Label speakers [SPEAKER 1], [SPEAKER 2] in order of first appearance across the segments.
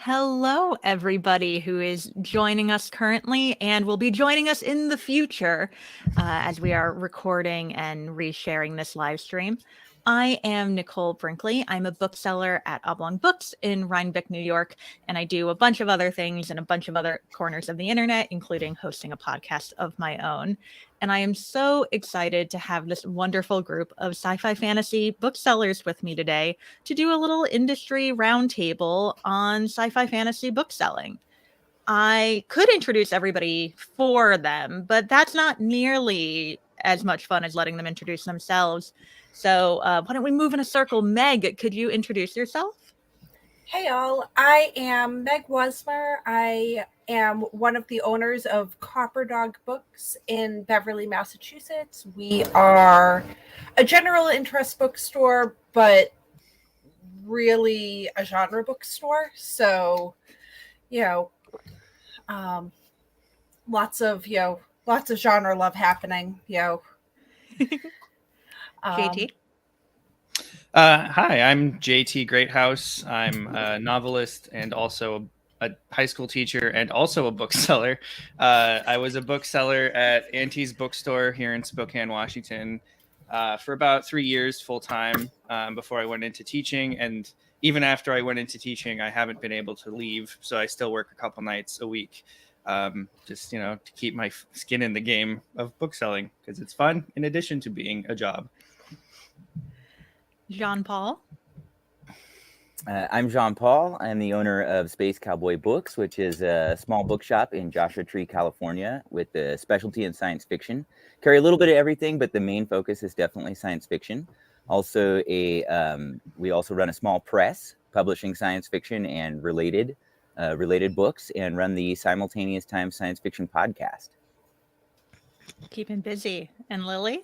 [SPEAKER 1] Hello, everybody who is joining us currently and will be joining us in the future as we are recording and resharing this live stream. I am Nicole Brinkley. I'm a bookseller at Oblong Books in Rhinebeck, New York, and I do a bunch of other things in a bunch of other corners of the internet, including hosting a podcast of my own. And I am so excited to have this wonderful group of sci-fi fantasy booksellers with me today to do a little industry roundtable on sci-fi fantasy bookselling. I could introduce everybody for them, but that's not nearly as much fun as letting them introduce themselves. So why don't we move in a circle? Meg, could you introduce yourself?
[SPEAKER 2] Hey all, I am Meg Wasmer. I am one of the owners of Copper Dog Books in Beverly, Massachusetts. We are a general interest bookstore, but really a genre bookstore. So, lots of genre love happening,
[SPEAKER 1] JT?
[SPEAKER 3] Hi, I'm JT Greathouse. I'm a novelist and also a high school teacher and also a bookseller. I was a bookseller at Auntie's Bookstore here in Spokane, Washington for about 3 years full time before I went into teaching. And even after I went into teaching, I haven't been able to leave. So I still work a couple nights a week just, to keep my skin in the game of bookselling because it's fun in addition to being a job.
[SPEAKER 1] Jean-Paul?
[SPEAKER 4] I'm Jean-Paul. I'm the owner of Space Cowboy Books, which is a small bookshop in Joshua Tree, California, with a specialty in science fiction. Carry a little bit of everything, but the main focus is definitely science fiction. Also, we also run a small press, publishing science fiction and related books, and run the Simultaneous Time Science Fiction podcast.
[SPEAKER 1] Keeping busy. And Lily?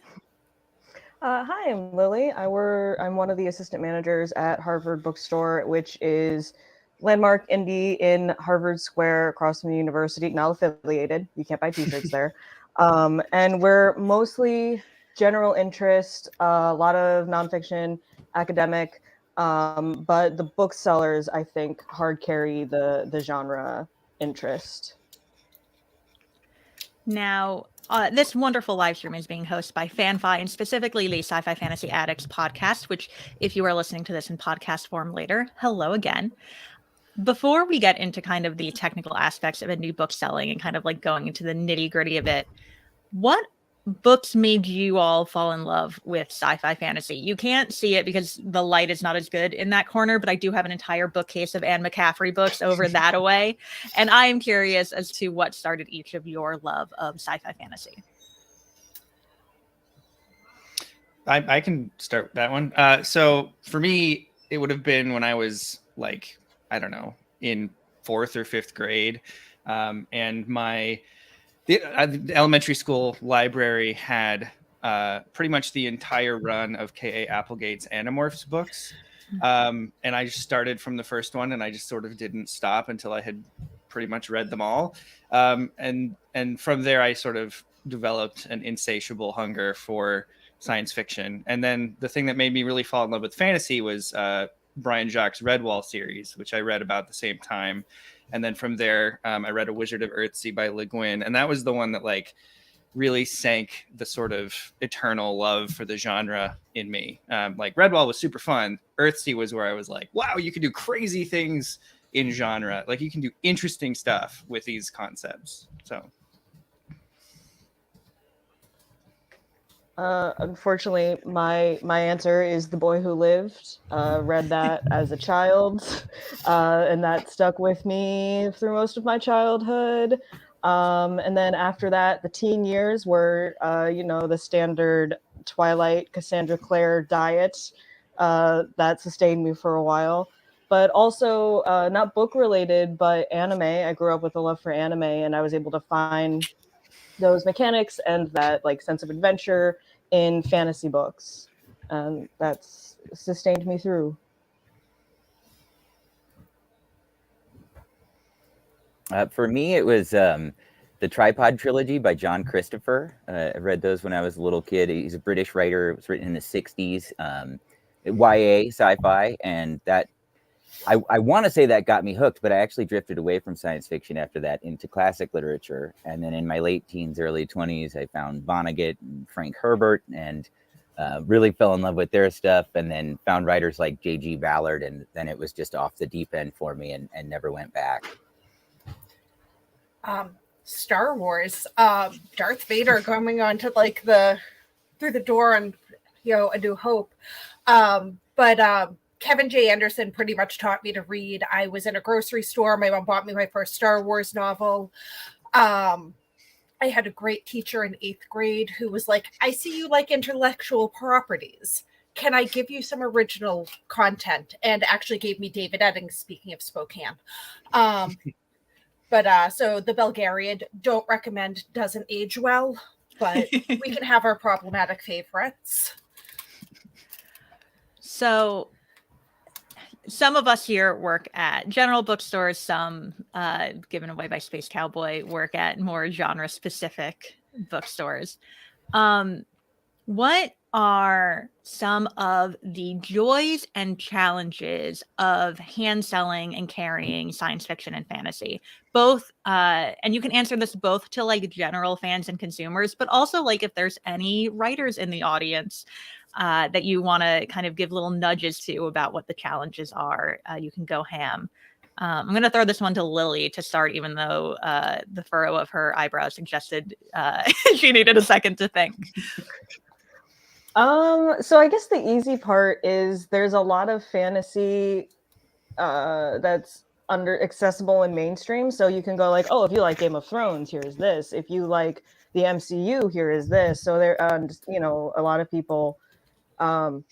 [SPEAKER 5] Hi, I'm Lily. I'm one of the assistant managers at Harvard Bookstore, which is landmark indie in Harvard Square across from the university, not affiliated. You can't buy t-shirts there. And we're mostly general interest, a lot of nonfiction, academic, but the booksellers, I think, hard carry the genre interest.
[SPEAKER 1] Now, this wonderful live stream is being hosted by FanFi and specifically the Sci-Fi Fantasy Addicts podcast, which if you are listening to this in podcast form later, hello again. Before we get into kind of the technical aspects of indie book selling and kind of like going into the nitty gritty of it, what books made you all fall in love with sci-fi fantasy? You can't see it because the light is not as good in that corner, but I do have an entire bookcase of Anne McCaffrey books over that away. And I am curious as to what started each of your love of sci-fi fantasy.
[SPEAKER 3] I can start that one. So for me, it would have been when I was like, I don't know, in 4th or 5th grade. And the elementary school library had pretty much the entire run of K.A. Applegate's Animorphs books. And I just started from the first one and I just sort of didn't stop until I had pretty much read them all. And from there, I sort of developed an insatiable hunger for science fiction. And then the thing that made me really fall in love with fantasy was Brian Jacques' Redwall series, which I read about the same time. And then from there, I read A Wizard of Earthsea by Le Guin. And that was the one that like really sank the sort of eternal love for the genre in me. Like Redwall was super fun. Earthsea was where I was like, wow, you can do crazy things in genre. Like you can do interesting stuff with these concepts. So.
[SPEAKER 5] Unfortunately, my answer is The Boy Who Lived. Read that as a child, and that stuck with me through most of my childhood. And then after that, the teen years were, the standard Twilight, Cassandra Clare diet that sustained me for a while. But also, not book related, but anime. I grew up with a love for anime, and I was able to find those mechanics and that like sense of adventure in fantasy books. That's sustained me through.
[SPEAKER 4] For me, it was the Tripod Trilogy by John Christopher. I read those when I was a little kid. He's a British writer. It was written in the 60s. YA sci-fi, and that I want to say that got me hooked, but I actually drifted away from science fiction after that into classic literature. And then in my late teens, early 20s, I found Vonnegut and Frank Herbert and really fell in love with their stuff, and then found writers like J.G. Ballard, and then it was just off the deep end for me and never went back.
[SPEAKER 2] Star Wars, Darth Vader coming onto like through the door on, A New Hope. But Kevin J. Anderson pretty much taught me to read. I was in a grocery store. My mom bought me my first Star Wars novel. I had a great teacher in 8th grade who was like, I see you like intellectual properties. Can I give you some original content? And actually gave me David Eddings, speaking of Spokane. But so the Belgariad, don't recommend, doesn't age well, but we can have our problematic favorites.
[SPEAKER 1] So some of us here work at general bookstores, some given away by Space Cowboy work at more genre specific bookstores. What are some of the joys and challenges of hand selling and carrying science fiction and fantasy? Both, and you can answer this both to like general fans and consumers, but also like if there's any writers in the audience that you want to kind of give little nudges to about what the challenges are, you can go ham. I'm going to throw this one to Lily to start, even though the furrow of her eyebrows suggested she needed a second to think.
[SPEAKER 5] So I guess the easy part is there's a lot of fantasy that's accessible and mainstream. So you can go like, oh, if you like Game of Thrones, here's this. If you like the MCU, here is this. So there, a lot of people. I'm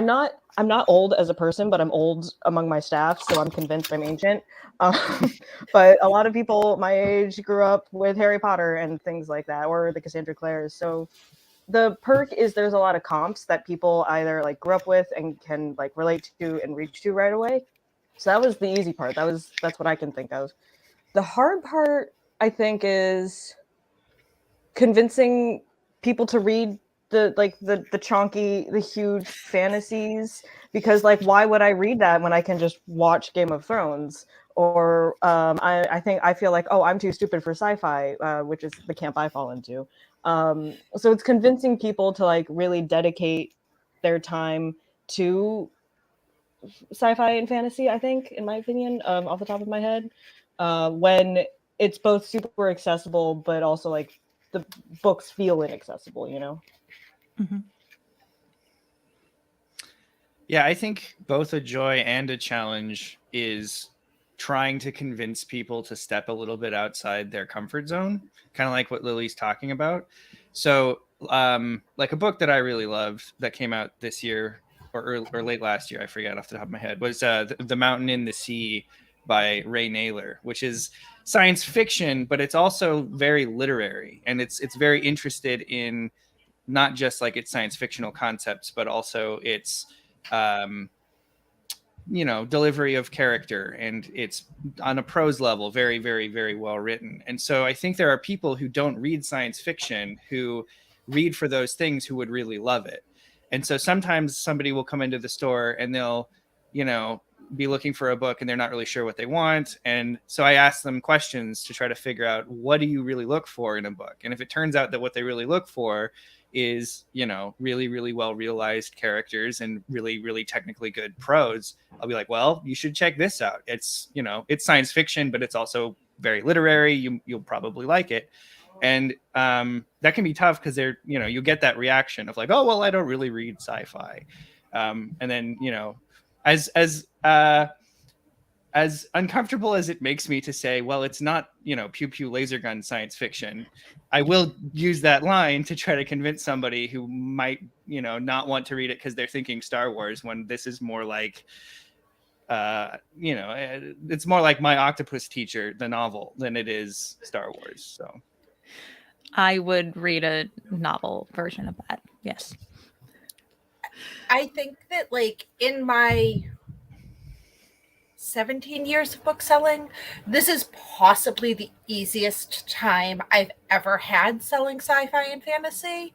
[SPEAKER 5] not old as a person, but I'm old among my staff, so I'm convinced I'm ancient. But a lot of people my age grew up with Harry Potter and things like that, or the Cassandra Clares. So the perk is there's a lot of comps that people either like grew up with and can like relate to and reach to right away. So that was the easy part. That's what I can think of. The hard part, I think, is convincing people to read the chunky, the huge fantasies, because like, why would I read that when I can just watch Game of Thrones? Or I feel like, oh, I'm too stupid for sci-fi, which is the camp I fall into. So it's convincing people to like really dedicate their time to sci-fi and fantasy, I think, in my opinion, off the top of my head, when it's both super accessible, but also like the books feel inaccessible,
[SPEAKER 1] Mm-hmm.
[SPEAKER 3] Yeah, I think both a joy and a challenge is trying to convince people to step a little bit outside their comfort zone, kind of like what Lily's talking about. So like a book that I really loved that came out this year or late last year, I forget off the top of my head, was The Mountain in the Sea by Ray Naylor, which is science fiction, but it's also very literary, and it's very interested in not just like its science fictional concepts, but also its delivery of character, and it's on a prose level very, very, very well written. And so I think there are people who don't read science fiction who read for those things who would really love it. And so sometimes somebody will come into the store and they'll be looking for a book and they're not really sure what they want. And so I ask them questions to try to figure out, what do you really look for in a book? And if it turns out that what they really look for is, really, really well realized characters and really, really technically good prose, I'll be like, well, you should check this out. It's, it's science fiction, but it's also very literary. You'll probably like it. And that can be tough because you get that reaction of like, oh, well, I don't really read sci-fi. And then, as uncomfortable as it makes me to say, well, it's not, pew pew laser gun science fiction, I will use that line to try to convince somebody who might, not want to read it because they're thinking Star Wars, when this is more like, it's more like My Octopus Teacher, the novel, than it is Star Wars. So
[SPEAKER 1] I would read a novel version of that. Yes.
[SPEAKER 2] I think that like in my 17 years of bookselling, this is possibly the easiest time I've ever had selling sci-fi and fantasy.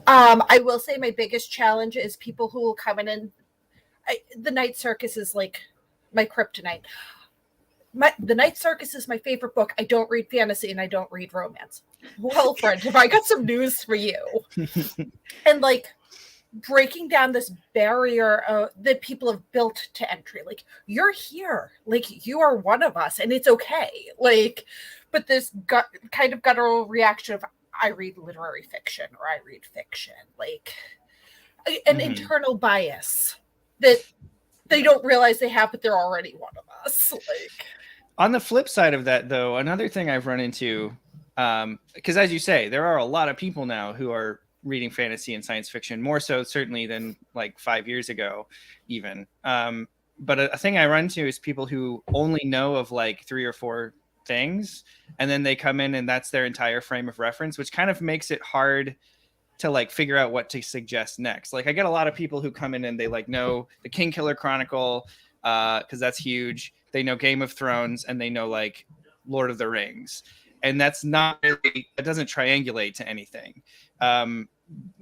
[SPEAKER 2] I will say my biggest challenge is people who will come in and the night circus is like my kryptonite. The Night Circus is my favorite book. I don't read fantasy and I don't read romance. Well, friend, have I got some news for you? And like breaking down this barrier that people have built to entry. Like, you're here. Like, you are one of us and it's okay. Like, but this kind of guttural reaction of, I read literary fiction or I read fiction. Like, an internal bias that they don't realize they have, but they're already one of us. Like,
[SPEAKER 3] on the flip side of that, though, another thing I've run into, because as you say, there are a lot of people now who are reading fantasy and science fiction, more so certainly than like 5 years ago, even. But a thing I run into is people who only know of like 3 or 4 things, and then they come in and that's their entire frame of reference, which kind of makes it hard to like figure out what to suggest next. Like, I get a lot of people who come in and they like know the King Killer Chronicle, because that's huge. They know Game of Thrones and they know like Lord of the Rings, and that's not really, it doesn't triangulate to anything.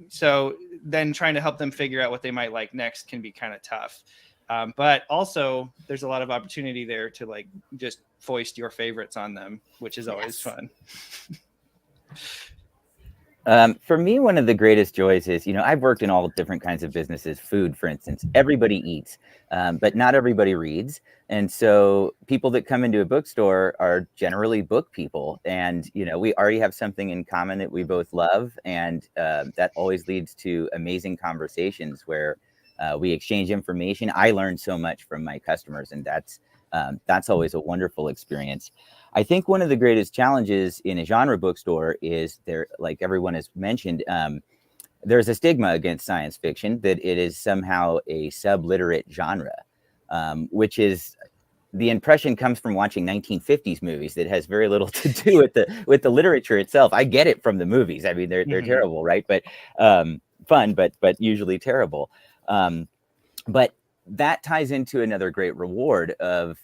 [SPEAKER 3] So then trying to help them figure out what they might like next can be kind of tough. But also there's a lot of opportunity there to like just foist your favorites on them, which is always fun.
[SPEAKER 4] For me, one of the greatest joys is, I've worked in all different kinds of businesses. Food, for instance, everybody eats, but not everybody reads. And so people that come into a bookstore are generally book people. And, we already have something in common that we both love. And that always leads to amazing conversations where we exchange information. I learn so much from my customers, and that's always a wonderful experience. I think one of the greatest challenges in a genre bookstore is there, like everyone has mentioned, there's a stigma against science fiction that it is somehow a subliterate genre, which is, the impression comes from watching 1950s movies that has very little to do with the literature itself. I get it from the movies. I mean, they're terrible, right? But fun, but usually terrible. But that ties into another great reward of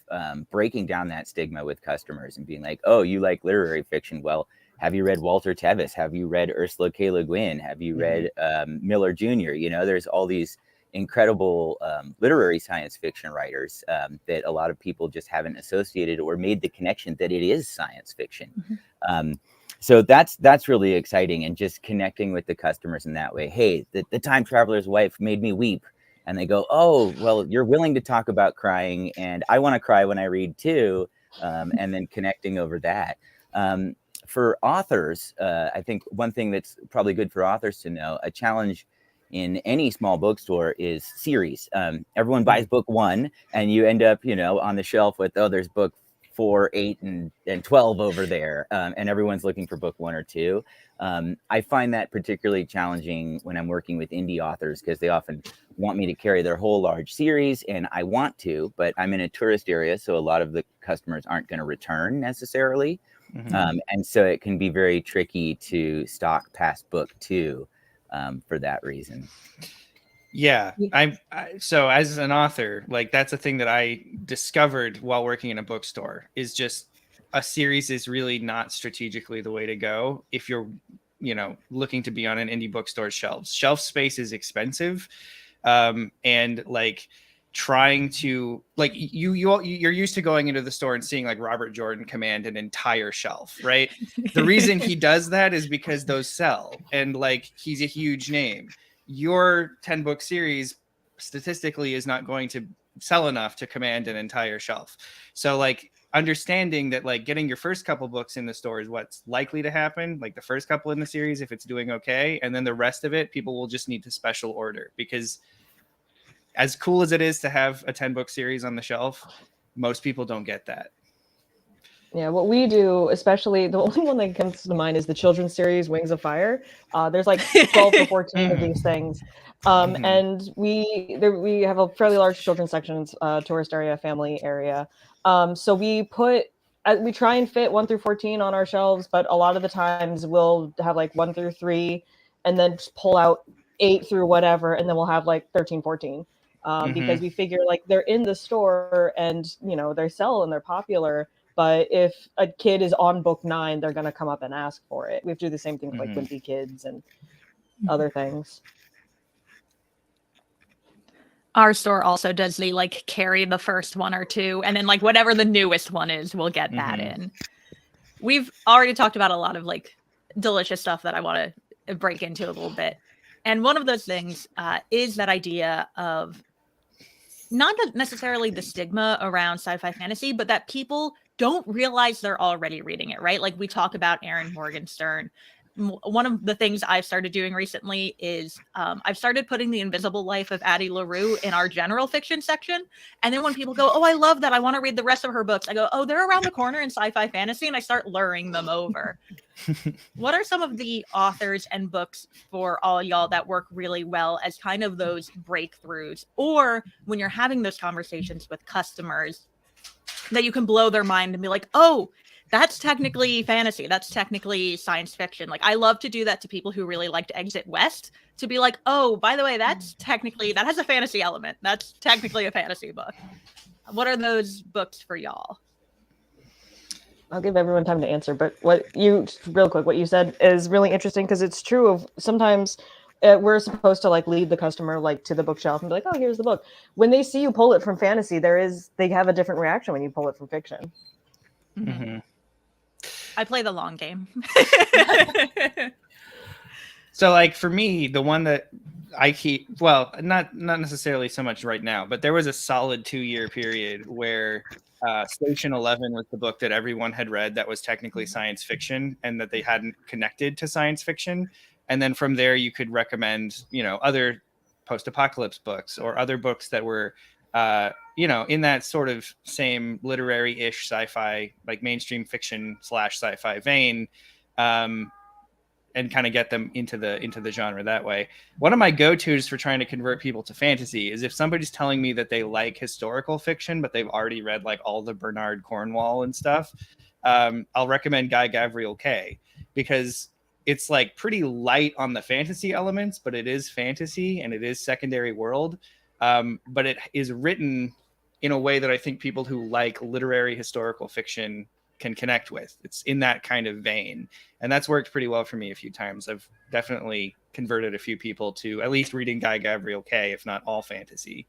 [SPEAKER 4] breaking down that stigma with customers and being like, oh, you like literary fiction? Well, have you read Walter Tevis? Have you read Ursula K. Le Guin? Have you read Miller Jr.? There's all these incredible literary science fiction writers that a lot of people just haven't associated or made the connection that it is science fiction. So that's really exciting, and just connecting with the customers in that way. Hey, the Time Traveler's Wife made me weep. And they go, oh, well, you're willing to talk about crying, and I want to cry when I read too, and then connecting over that. For authors, I think one thing that's probably good for authors to know, a challenge in any small bookstore is series. Everyone buys book 1, and you end up, on the shelf with, oh, there's book 4, 8, and 12 over there, and everyone's looking for book 1 or 2. I find that particularly challenging when I'm working with indie authors, because they often want me to carry their whole large series, and I want to, but I'm in a tourist area, so a lot of the customers aren't going to return necessarily. And so it can be very tricky to stock past book 2 for that reason.
[SPEAKER 3] Yeah, so as an author, like that's a thing that I discovered while working in a bookstore, is just a series is really not strategically the way to go if you're, looking to be on an indie bookstore's shelves. Shelf space is expensive, and like trying to like you're used to going into the store and seeing like Robert Jordan command an entire shelf, right? The reason he does that is because those sell, and like he's a huge name. Your 10-book series statistically is not going to sell enough to command an entire shelf. So like understanding that like getting your first couple books in the store is what's likely to happen, like the first couple in the series if it's doing okay, and then the rest of it people will just need to special order, because as cool as it is to have a 10-book series on the shelf, most people don't get that.
[SPEAKER 5] Yeah, what we do, especially the only one that comes to mind is the children's series, Wings of Fire. There's like 12 or 14 of these things. And we have a fairly large children's section, tourist area, family area. So we try and fit 1 through 14 on our shelves, but a lot of the times we'll have like 1 through 3 and then just pull out 8 through whatever, and then we'll have like 13, 14. Because we figure like they're in the store and, they sell and they're popular. But if a kid is on book 9, they're going to come up and ask for it. We have to do the same thing with like Wimpy Kids and other things.
[SPEAKER 1] Our store also does the like carry the first one or two, and then like whatever the newest one is, we'll get that in. We've already talked about a lot of like delicious stuff that I want to break into a little bit. And one of those things is that idea of not necessarily the stigma around sci-fi fantasy, but that people don't realize they're already reading it, right? Like we talk about Aaron Morgenstern. One of the things I've started doing recently is I've started putting The Invisible Life of Addie LaRue in our general fiction section. And then when people go, oh, I love that, I want to read the rest of her books, I go, oh, they're around the corner in sci-fi fantasy, and I start luring them over. What are some of the authors and books for all y'all that work really well as kind of those breakthroughs, or when you're having those conversations with customers that you can blow their mind and be like, oh, that's technically fantasy, that's technically science fiction? Like I love to do that to people who really like to Exit West, to be like, oh, by the way, that's technically, that has a fantasy element, that's technically a fantasy book. What are those books for y'all?
[SPEAKER 5] I'll give everyone time to answer, but what you said is really interesting, because it's true of sometimes we're supposed to like lead the customer like to the bookshelf and be like, oh, here's the book. When they see you pull it from fantasy, they have a different reaction when you pull it from fiction.
[SPEAKER 1] Mm-hmm. I play the long game.
[SPEAKER 3] So like for me, the one that I keep, well, not necessarily so much right now, but there was a solid 2-year period where Station 11 was the book that everyone had read that was technically science fiction and that they hadn't connected to science fiction. And then from there, you could recommend, other post-apocalypse books or other books that were, in that sort of same literary-ish sci-fi, like mainstream fiction / sci-fi vein, and kind of get them into the genre that way. One of my go-tos for trying to convert people to fantasy is if somebody's telling me that they like historical fiction, but they've already read like all the Bernard Cornwell and stuff, I'll recommend Guy Gavriel Kay, because it's like pretty light on the fantasy elements, but it is fantasy and it is secondary world. But it is written in a way that I think people who like literary historical fiction can connect with. It's in that kind of vein. And that's worked pretty well for me a few times. I've definitely converted a few people to at least reading Guy Gavriel Kay, if not all fantasy.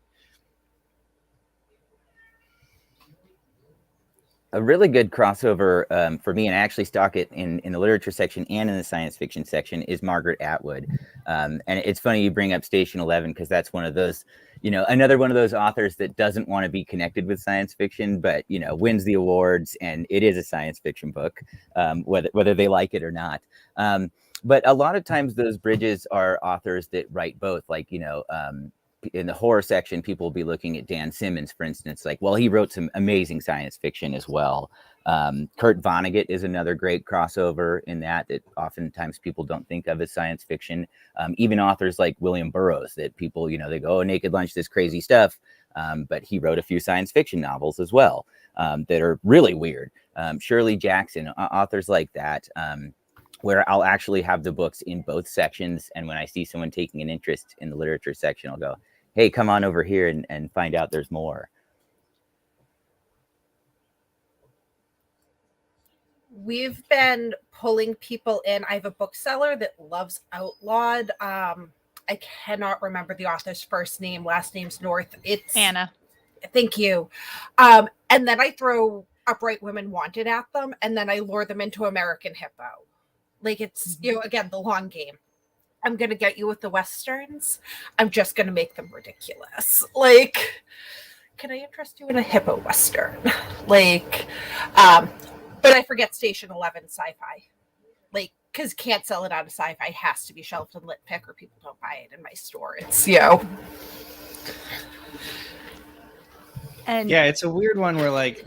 [SPEAKER 4] A really good crossover for me, and I actually stock it in the literature section and in the science fiction section, is Margaret Atwood. And it's funny you bring up Station 11, because that's one of those, another one of those authors that doesn't want to be connected with science fiction, but, wins the awards, and it is a science fiction book, whether they like it or not. But a lot of times those bridges are authors that write both, like, in the horror section, people will be looking at Dan Simmons, for instance, like, well, he wrote some amazing science fiction as well. Kurt Vonnegut is another great crossover in that oftentimes people don't think of as science fiction. Even authors like William Burroughs, that people, they go, oh, Naked Lunch, this crazy stuff. But he wrote a few science fiction novels as well that are really weird. Shirley Jackson, authors like that, where I'll actually have the books in both sections. And when I see someone taking an interest in the literature section, I'll go, hey, come on over here and find out there's more.
[SPEAKER 2] We've been pulling people in. I have a bookseller that loves Outlawed. I cannot remember the author's first name. Last name's North. It's
[SPEAKER 1] Anna.
[SPEAKER 2] Thank you. And then I throw Upright Women Wanted at them, and then I lure them into American Hippo. Like, it's, again, the long game. I'm going to get you with the Westerns. I'm just going to make them ridiculous. Like, can I interest you in a hippo Western? Like, but I forget Station 11 Sci-Fi. Like, because can't sell it out of Sci-Fi. It has to be shelved in Lit Pick or people don't buy it in my store. It's,
[SPEAKER 1] And
[SPEAKER 3] yeah, it's a weird one where like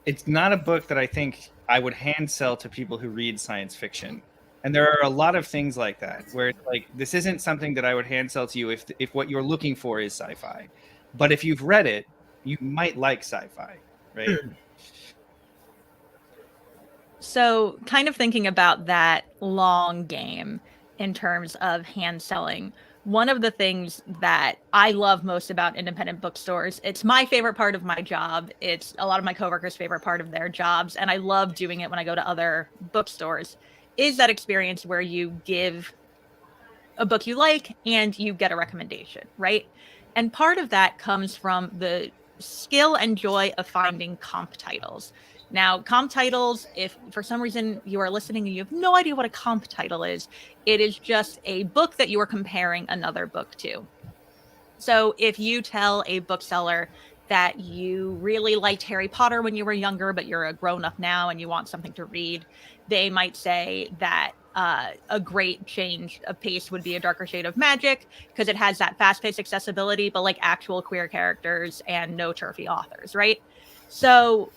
[SPEAKER 3] it's not a book that I think I would hand sell to people who read science fiction. And there are a lot of things like that where it's like, this isn't something that I would hand sell to you if what you're looking for is sci-fi. But if you've read it, you might like sci-fi, right?
[SPEAKER 1] So kind of thinking about that long game in terms of hand selling, one of the things that I love most about independent bookstores, it's my favorite part of my job. It's a lot of my coworkers' favorite part of their jobs. And I love doing it when I go to other bookstores, is that experience where you give a book you like and you get a recommendation, right? And part of that comes from the skill and joy of finding comp titles. Now, comp titles, if for some reason you are listening and you have no idea what a comp title is, it is just a book that you are comparing another book to. So if you tell a bookseller that you really liked Harry Potter when you were younger, but you're a grown-up now and you want something to read, they might say that a great change of pace would be A Darker Shade of Magic, because it has that fast-paced accessibility, but like actual queer characters and no turfy authors, right? So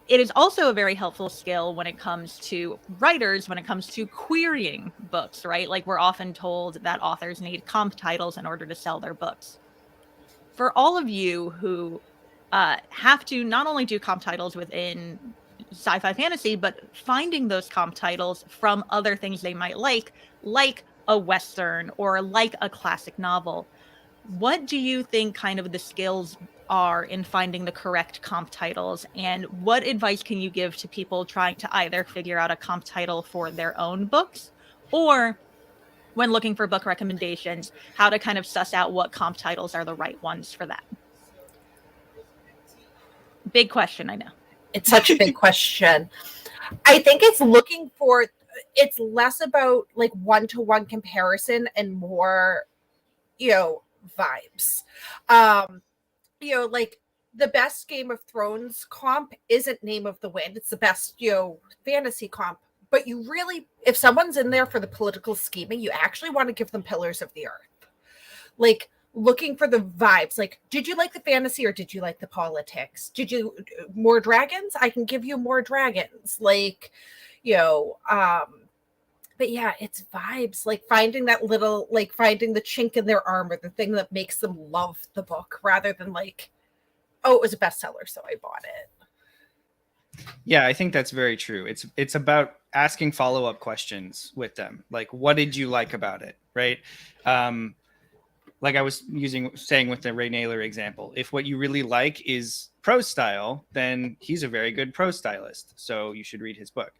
[SPEAKER 1] it is also a very helpful skill when it comes to writers, when it comes to querying books, right? Like we're often told that authors need comp titles in order to sell their books. For all of you who have to not only do comp titles within sci-fi fantasy, but finding those comp titles from other things they might like a Western or like a classic novel, what do you think kind of the skills are in finding the correct comp titles, and what advice can you give to people trying to either figure out a comp title for their own books, or when looking for book recommendations, how to kind of suss out what comp titles are the right ones for that? Big question, I know.
[SPEAKER 2] It's such a big question. I think it's less about like one-to-one comparison and more, vibes. Like the best Game of Thrones comp isn't Name of the Wind. It's the best, fantasy comp. But you really, if someone's in there for the political scheming, you actually want to give them Pillars of the Earth. Like looking for the vibes. Like, did you like the fantasy or did you like the politics? Did you more dragons? I can give you more dragons. Like, but yeah, it's vibes, like finding that little, like finding the chink in their armor, the thing that makes them love the book rather than like, oh, it was a bestseller, so I bought it.
[SPEAKER 3] Yeah, I think that's very true. It's about asking follow-up questions with them. Like, what did you like about it? Right. Like I was saying with the Ray Naylor example, if what you really like is prose style, then he's a very good prose stylist. So you should read his book.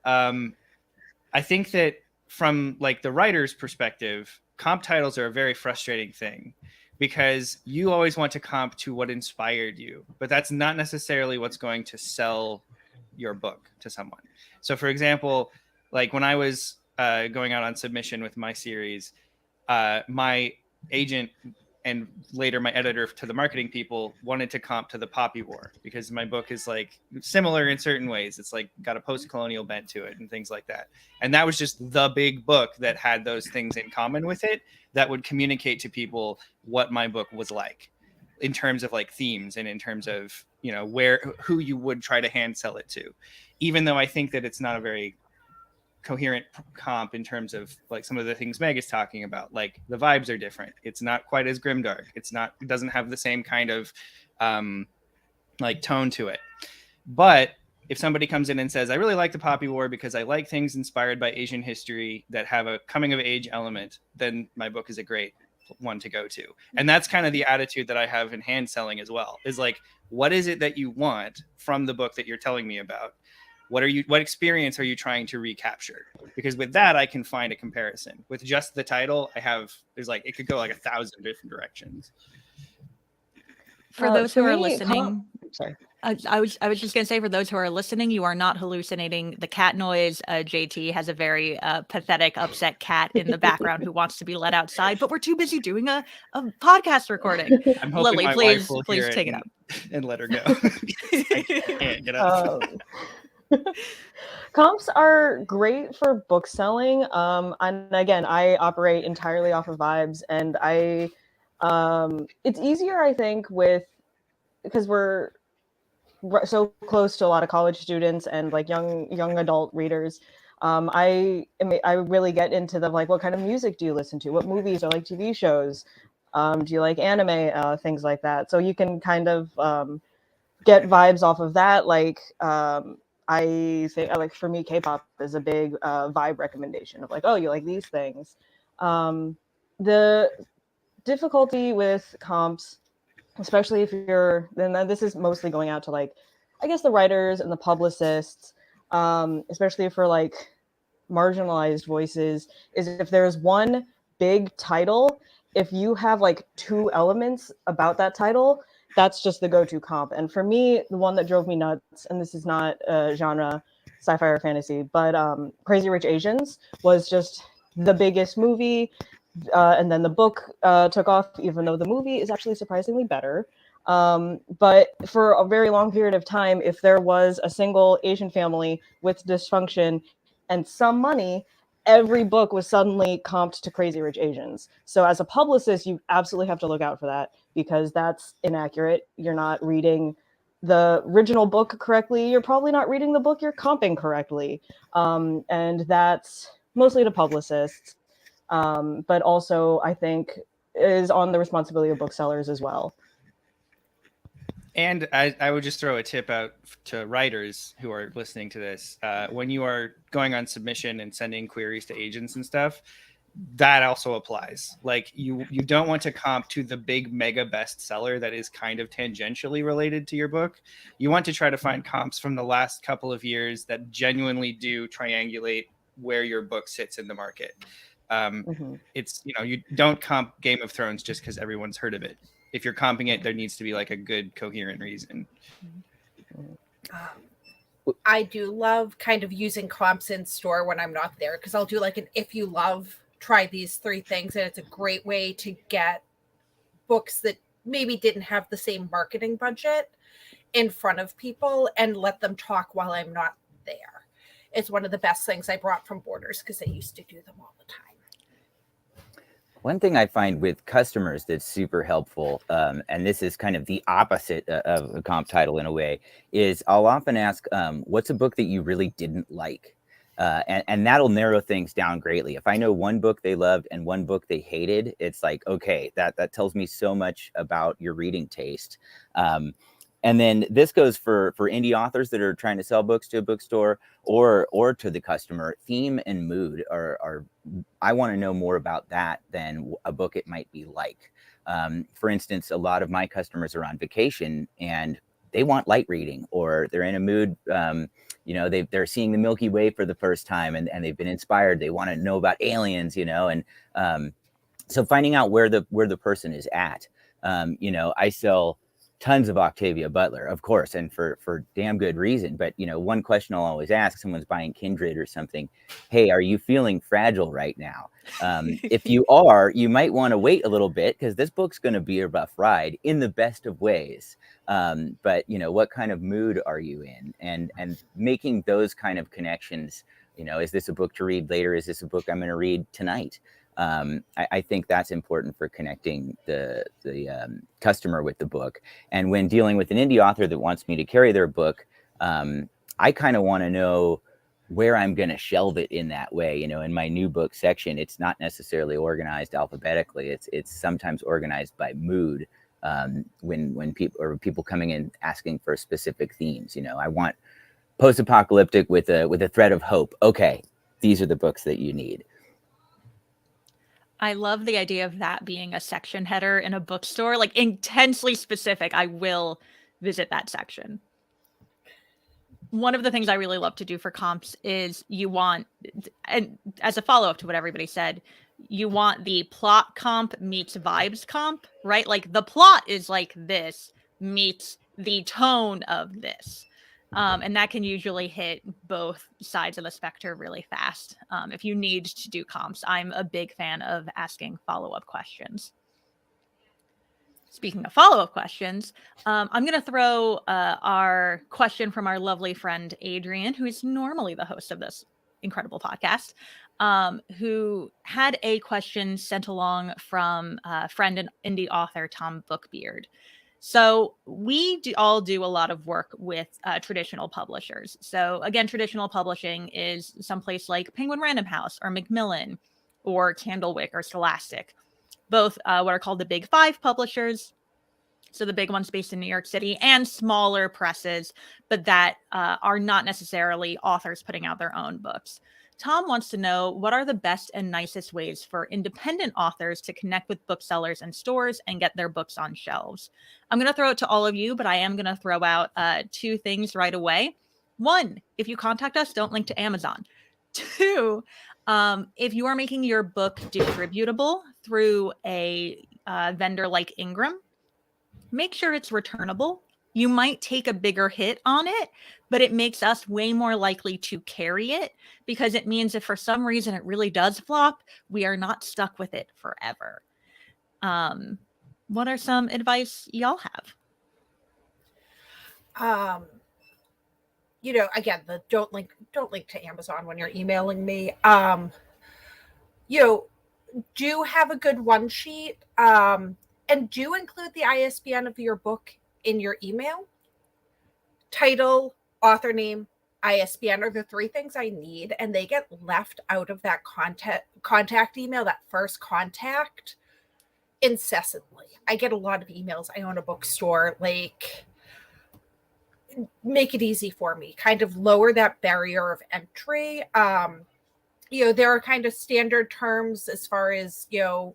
[SPEAKER 3] I think that from like the writer's perspective, comp titles are a very frustrating thing because you always want to comp to what inspired you, but that's not necessarily what's going to sell your book to someone. So for example, like when I was going out on submission with my series, my agent and later my editor to the marketing people wanted to comp to the Poppy War because my book is like similar in certain ways. It's like got a post-colonial bent to it and things like that. And that was just the big book that had those things in common with it that would communicate to people what my book was like in terms of like themes and in terms of, who you would try to hand sell it to, even though I think that it's not a very coherent comp in terms of like some of the things Meg is talking about. Like the vibes are different. It's not quite as grimdark. It doesn't have the same kind of like tone to it. But if somebody comes in and says, I really like the Poppy War because I like things inspired by Asian history that have a coming of age element, then my book is a great one to go to. And that's kind of the attitude that I have in hand selling as well, is like, what is it that you want from the book that you're telling me about? What experience are you trying to recapture? Because with that, I can find a comparison. With just the title, it could go like 1,000 different directions.
[SPEAKER 1] For those who are
[SPEAKER 5] me,
[SPEAKER 1] listening,
[SPEAKER 5] sorry.
[SPEAKER 1] I was just going to say, for those who are listening, you are not hallucinating the cat noise. JT has a very pathetic, upset cat in the background who wants to be let outside, but we're too busy doing a podcast recording.
[SPEAKER 3] I'm hoping
[SPEAKER 1] Lily,
[SPEAKER 3] my
[SPEAKER 1] please
[SPEAKER 3] wife will hear
[SPEAKER 1] take it
[SPEAKER 3] and,
[SPEAKER 1] up
[SPEAKER 3] and let her go. I can't get up.
[SPEAKER 5] Comps are great for book selling. And again, I operate entirely off of vibes, and it's easier, I think, because we're so close to a lot of college students and like young adult readers. I really get into the like, what kind of music do you listen to? What movies or like TV shows? Do you like anime? Things like that. So you can kind of get vibes off of that. Like I think, like for me, K-pop is a big vibe recommendation of like, oh, you like these things. The difficulty with comps, especially if then this is mostly going out to like, I guess the writers and the publicists, especially for like marginalized voices, is if there's one big title if you have like 2 elements about that title, that's just the go-to comp. And for me, the one that drove me nuts, and this is not genre, sci-fi or fantasy, but Crazy Rich Asians was just the biggest movie. And then the book took off, even though the movie is actually surprisingly better. But for a very long period of time, if there was a single Asian family with dysfunction and some money, every book was suddenly comped to Crazy Rich Asians. So as a publicist, you absolutely have to look out for that, because that's inaccurate. You're not reading the original book correctly. You're probably not reading the book you're comping correctly. And that's mostly to publicists. But also, I think, is on the responsibility of booksellers as well.
[SPEAKER 3] And I would just throw a tip out to writers who are listening to this. When you are going on submission and sending queries to agents and stuff, that also applies. Like you don't want to comp to the big mega bestseller that is kind of tangentially related to your book. You want to try to find comps from the last couple of years that genuinely do triangulate where your book sits in the market. It's, you don't comp Game of Thrones just because everyone's heard of it. If you're comping it, there needs to be like a good coherent reason.
[SPEAKER 2] I do love kind of using comps in store when I'm not there, because I'll do like an if you love, try these 3 things, and it's a great way to get books that maybe didn't have the same marketing budget in front of people and let them talk while I'm not there. It's one of the best things I brought from Borders, because I used to do them all the time.
[SPEAKER 4] One thing I find with customers that's super helpful, and this is kind of the opposite of a comp title in a way, is I'll often ask, what's a book that you really didn't like? And that'll narrow things down greatly. If I know one book they loved and one book they hated, it's like, okay, that tells me so much about your reading taste. And then this goes for indie authors that are trying to sell books to a bookstore or to the customer. Theme and mood are I want to know more about that than a book it might be like. For instance, a lot of my customers are on vacation and they want light reading, or they're in a mood, they're seeing the Milky Way for the first time and they've been inspired. They want to know about aliens, and so finding out where the person is at. I sell tons of Octavia Butler, of course, and for damn good reason. But, one question I'll always ask someone's buying Kindred or something, hey, are you feeling fragile right now? If you are, you might want to wait a little bit, because this book's going to be a rough ride in the best of ways. But, what kind of mood are you in? And making those kind of connections, is this a book to read later? Is this a book I'm going to read tonight? I think that's important for connecting the customer with the book. And when dealing with an indie author that wants me to carry their book, I kind of want to know where I'm going to shelve it in that way. In my new book section, it's not necessarily organized alphabetically. It's sometimes organized by mood. When people coming in asking for specific themes, I want post-apocalyptic with a thread of hope. Okay, these are the books that you need.
[SPEAKER 1] I love the idea of that being a section header in a bookstore, like intensely specific. I will visit that section. One of the things I really love to do for comps is you want, and as a follow-up to what everybody said, you want the plot comp meets vibes comp, right? Like the plot is like this meets the tone of this. And that can usually hit both sides of the spectrum really fast. If you need to do comps, I'm a big fan of asking follow-up questions. Speaking of follow-up questions, I'm going to throw our question from our lovely friend Adrian, who is normally the host of this incredible podcast, who had a question sent along from friend and indie author Tom Bookbeard. So we all do a lot of work with traditional publishers. So again, traditional publishing is someplace like Penguin Random House or Macmillan or Candlewick or Scholastic, both what are called the Big Five publishers. So the big ones based in New York City, and smaller presses, but that are not necessarily authors putting out their own books. Tom wants to know, what are the best and nicest ways for independent authors to connect with booksellers and stores and get their books on shelves? I'm going to throw it to all of you, but I am going to throw out 2 things right away. 1, if you contact us, don't link to Amazon. Two, if you are making your book distributable through a vendor like Ingram, make sure it's returnable. You might take a bigger hit on it, but it makes us way more likely to carry it, because it means if for some reason it really does flop, we are not stuck with it forever. What are some advice y'all have?
[SPEAKER 2] Again, don't link to Amazon when you're emailing me. Do have a good one sheet, and do include the ISBN of your book in your email. Title, author name, ISBN are the three things I need, and they get left out of that contact email, that first contact, incessantly. I get a lot of emails. I own a bookstore. Like, make it easy for me. Kind of lower that barrier of entry. There are kind of standard terms as far as,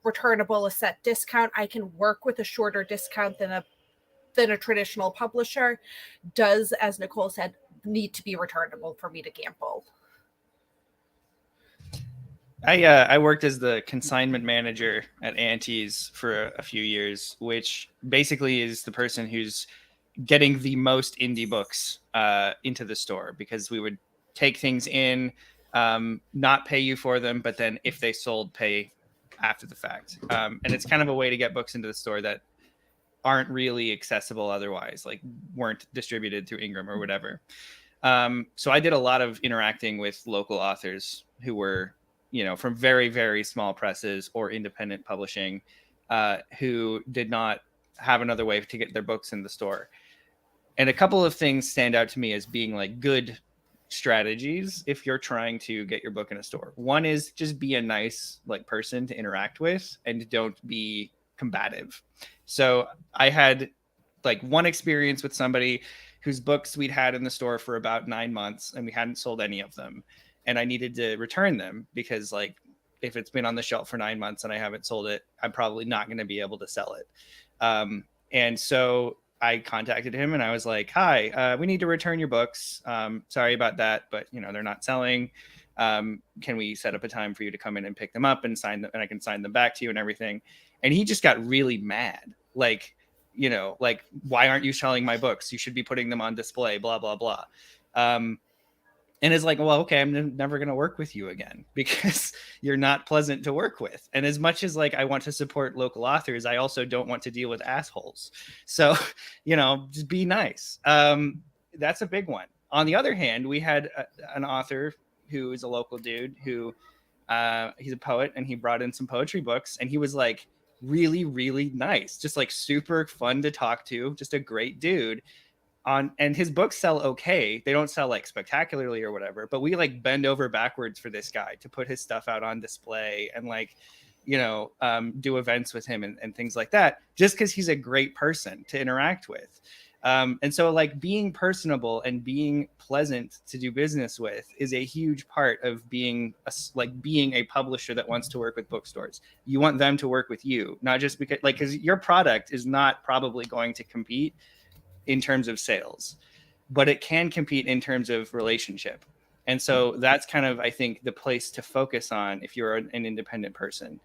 [SPEAKER 2] returnable, a set discount. I can work with a shorter discount than a traditional publisher. Does, as Nicole said, need to be returnable for me to gamble.
[SPEAKER 3] I worked as the consignment manager at Auntie's for a few years, which basically is the person who's getting the most indie books into the store, because we would take things in, not pay you for them, but then if they sold, pay after the fact. And it's kind of a way to get books into the store that aren't really accessible otherwise, like weren't distributed through Ingram or whatever. So I did a lot of interacting with local authors who were, from very, very small presses or independent publishing, who did not have another way to get their books in the store. And a couple of things stand out to me as being like good strategies if you're trying to get your book in a store. One is just be a nice person to interact with, and don't be combative. So I had one experience with somebody whose books we'd had in the store for about 9 months, and we hadn't sold any of them. And I needed to return them because if it's been on the shelf for 9 months and I haven't sold it, I'm probably not going to be able to sell it. And so I contacted him and I was like, hi, we need to return your books. Sorry about that, but they're not selling. Can we set up a time for you to come in and pick them up and sign them, and I can sign them back to you and everything? And he just got really mad. Why aren't you selling my books? You should be putting them on display, blah, blah, blah. And it's like, well, okay, I'm never going to work with you again because you're not pleasant to work with. And as much as I want to support local authors, I also don't want to deal with assholes. So, just be nice. That's a big one. On the other hand, we had an author who is a local dude who he's a poet, and he brought in some poetry books, and he was really, really nice, just super fun to talk to, just a great dude. And his books sell okay. They don't sell spectacularly or whatever, but we bend over backwards for this guy to put his stuff out on display and do events with him and things like that, just because he's a great person to interact with. And so being personable and being pleasant to do business with is a huge part of being a publisher that wants to work with bookstores. You want them to work with you, not just because your product is not probably going to compete in terms of sales, but it can compete in terms of relationship. And so that's kind of, I think, the place to focus on if you're an independent person.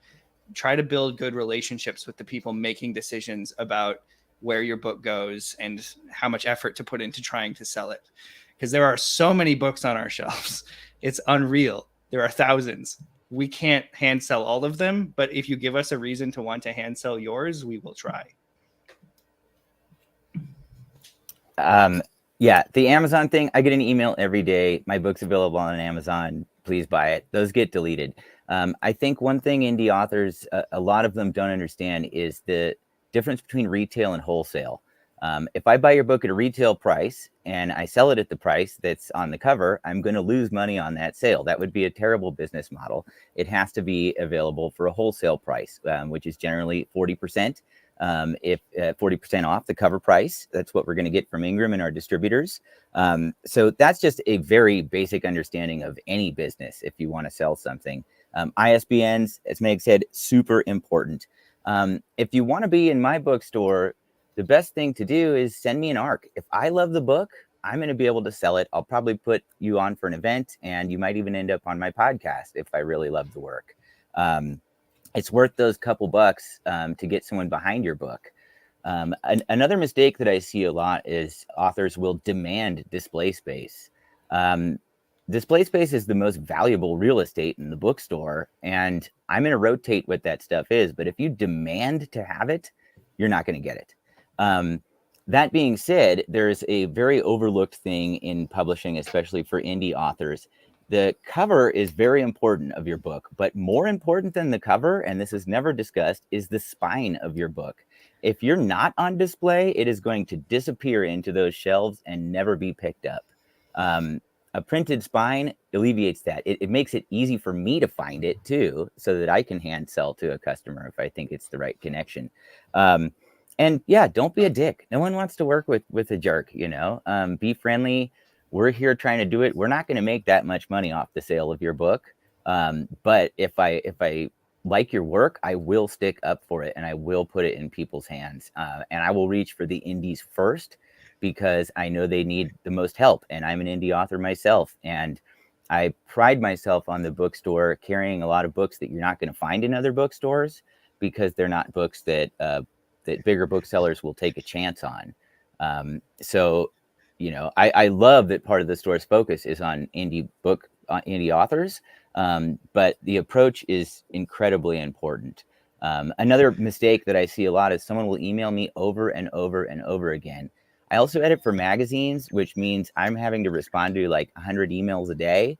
[SPEAKER 3] Try to build good relationships with the people making decisions about where your book goes and how much effort to put into trying to sell it. Because there are so many books on our shelves. It's unreal. There are thousands. We can't hand sell all of them, but if you give us a reason to want to hand sell yours, we will try.
[SPEAKER 4] Yeah, the Amazon thing, I get an email every day. My book's available on Amazon. Please buy it. Those get deleted. I think one thing indie authors, a lot of them don't understand is the difference between retail and wholesale. If I buy your book at a retail price and I sell it at the price that's on the cover, I'm going to lose money on that sale. That would be a terrible business model. It has to be available for a wholesale price, which is generally 40%. If 40% off the cover price. That's what we're going to get from Ingram and our distributors. So that's just a very basic understanding of any business if you want to sell something. ISBNs, as Meg said, super important. If you want to be in my bookstore, the best thing to do is send me an ARC. If I love the book, I'm going to be able to sell it. I'll probably put you on for an event, and you might even end up on my podcast if I really love the work. It's worth those couple bucks to get someone behind your book. Another mistake that I see a lot is authors will demand display space. Display space is the most valuable real estate in the bookstore, and I'm going to rotate what that stuff is. But if you demand to have it, you're not going to get it. That being said, there's a very overlooked thing in publishing, especially for indie authors. The cover is very important of your book, but more important than the cover, and this is never discussed, is the spine of your book. If you're not on display, it is going to disappear into those shelves and never be picked up. A printed spine alleviates that. It makes it easy for me to find it too, so that I can hand sell to a customer if I think it's the right connection. And yeah, don't be a dick. No one wants to work with a jerk, you know. Be friendly. We're here trying to do it. We're not going to make that much money off the sale of your book. But if I like your work, I will stick up for it and I will put it in people's hands. And I will reach for the indies first, because I know they need the most help. And I'm an indie author myself. And I pride myself on the bookstore carrying a lot of books that you're not going to find in other bookstores, because they're not books that bigger booksellers will take a chance on. So, you know, I love that part of the store's focus is on indie authors, but the approach is incredibly important. Another mistake that I see a lot is someone will email me over and over and over again. I also edit for magazines, which means I'm having to respond to like 100 emails a day.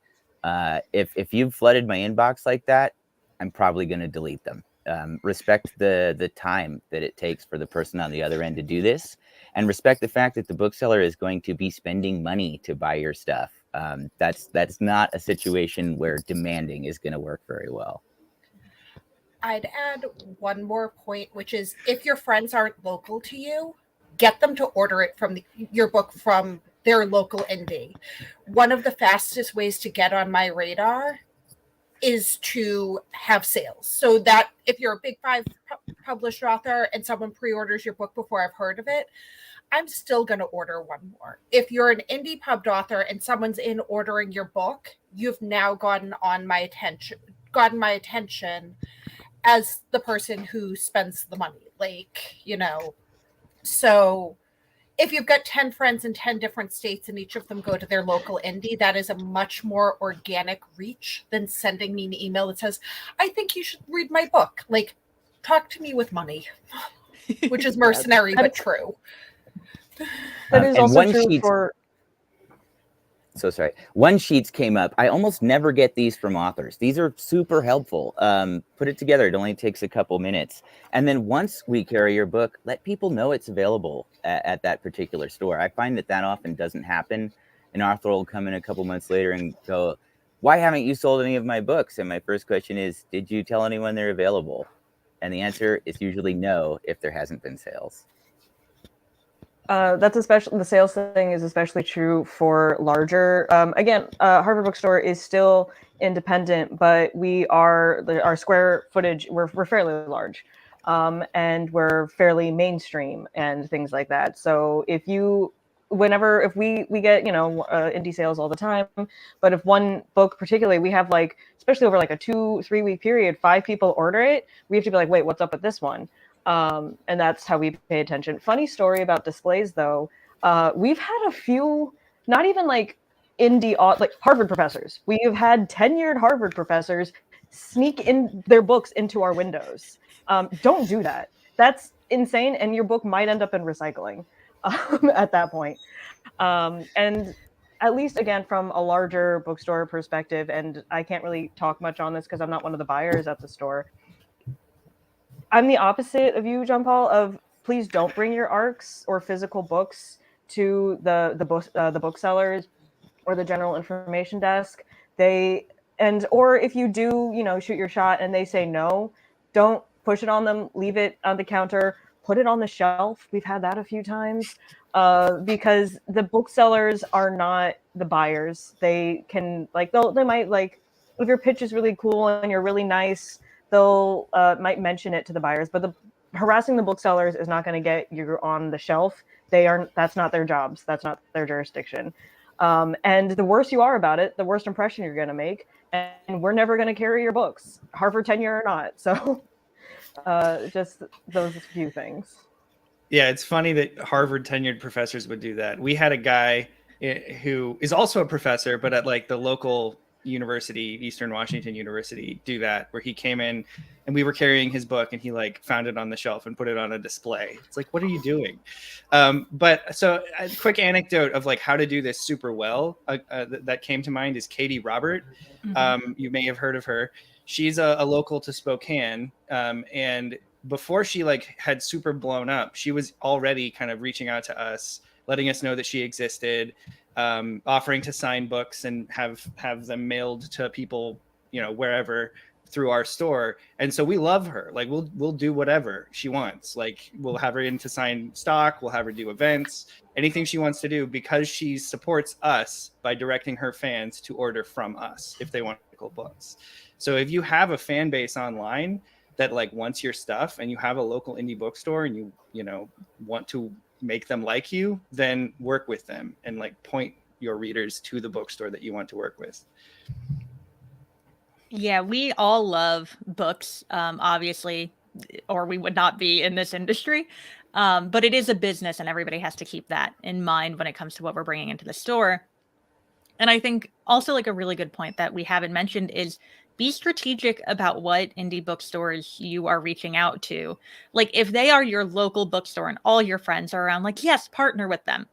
[SPEAKER 4] If you've flooded my inbox like that, I'm probably going to delete them. Respect the time that it takes for the person on the other end to do this, and respect the fact that the bookseller is going to be spending money to buy your stuff. That's not a situation where demanding is going to work very well.
[SPEAKER 2] I'd add one more point, which is if your friends aren't local to you, get them to order it from your book from their local indie. One of the fastest ways to get on my radar is to have sales, so that if you're a big 5 published author and someone pre-orders your book before I've heard of it, I'm still going to order one more. If you're an indie pubbed author and someone's in ordering your book, you've now gotten my attention as the person who spends the money. Like, you know, so if you've got 10 friends in 10 different states and each of them go to their local indie, that is a much more organic reach than sending me an email that says, I think you should read my book. Like, talk to me with money, which is mercenary, but true.
[SPEAKER 5] That is also true for...
[SPEAKER 4] So sorry. One sheets came up. I almost never get these from authors. These are super helpful. Put it together. It only takes a couple minutes. And then once we carry your book, let people know it's available at that particular store. I find that often doesn't happen. An author will come in a couple months later and go, why haven't you sold any of my books? And my first question is, did you tell anyone they're available? And the answer is usually no, if there hasn't been sales.
[SPEAKER 5] That's especially, the sales thing is especially true for larger. Again, Harvard Bookstore is still independent, but our square footage, we're fairly large, and we're fairly mainstream and things like that. So if we get, you know, indie sales all the time, but if one book particularly, we have like, especially over like a 2-3 week period, 5 people order it, we have to be like, wait, what's up with this one? And that's how we pay attention. Funny story about displays, though. We've had a few, not even like like Harvard professors. We have had tenured Harvard professors sneak in their books into our windows. Don't do that. That's insane, and your book might end up in recycling at that point. And at least, again, from a larger bookstore perspective, and I can't really talk much on this because I'm not one of the buyers at the store. I'm the opposite of you, John Paul, of please don't bring your ARCs or physical books to the booksellers or the general information desk. Or if you do, you know, shoot your shot and they say no, don't push it on them, leave it on the counter, put it on the shelf. We've had that a few times because the booksellers are not the buyers. They can they might like, if your pitch is really cool and you're really nice, they'll might mention it to the buyers, but harassing the booksellers is not going to get you on the shelf. That's not their jobs. That's not their jurisdiction. And the worse you are about it, the worst impression you're going to make. And we're never going to carry your books, Harvard tenure or not. So just those few things.
[SPEAKER 3] Yeah, it's funny that Harvard tenured professors would do that. We had a guy who is also a professor, but at like the local university, Eastern Washington University, do that, where he came in and we were carrying his book and he like found it on the shelf and put it on a display. It's like, what are you doing? But so a quick anecdote of like how to do this super well that came to mind is Katie Robert. You may have heard of her. She's a local to Spokane, and before she like had super blown up, she was already kind of reaching out to us, letting us know that she existed, offering to sign books and have them mailed to people, you know, wherever through our store. And so we love her. Like we'll do whatever she wants. Like we'll have her in to sign stock. We'll have her do events, anything she wants to do, because she supports us by directing her fans to order from us if they want Nicole books. So if you have a fan base online that like wants your stuff and you have a local indie bookstore and you know want to make them like you, then work with them and like point your readers to the bookstore that you want to work with.
[SPEAKER 1] Yeah, we all love books, obviously, or we would not be in this industry. But it is a business and everybody has to keep that in mind when it comes to what we're bringing into the store. And I think also like a really good point that we haven't mentioned is be strategic about what indie bookstores you are reaching out to. Like if they are your local bookstore and all your friends are around, like, yes, partner with them.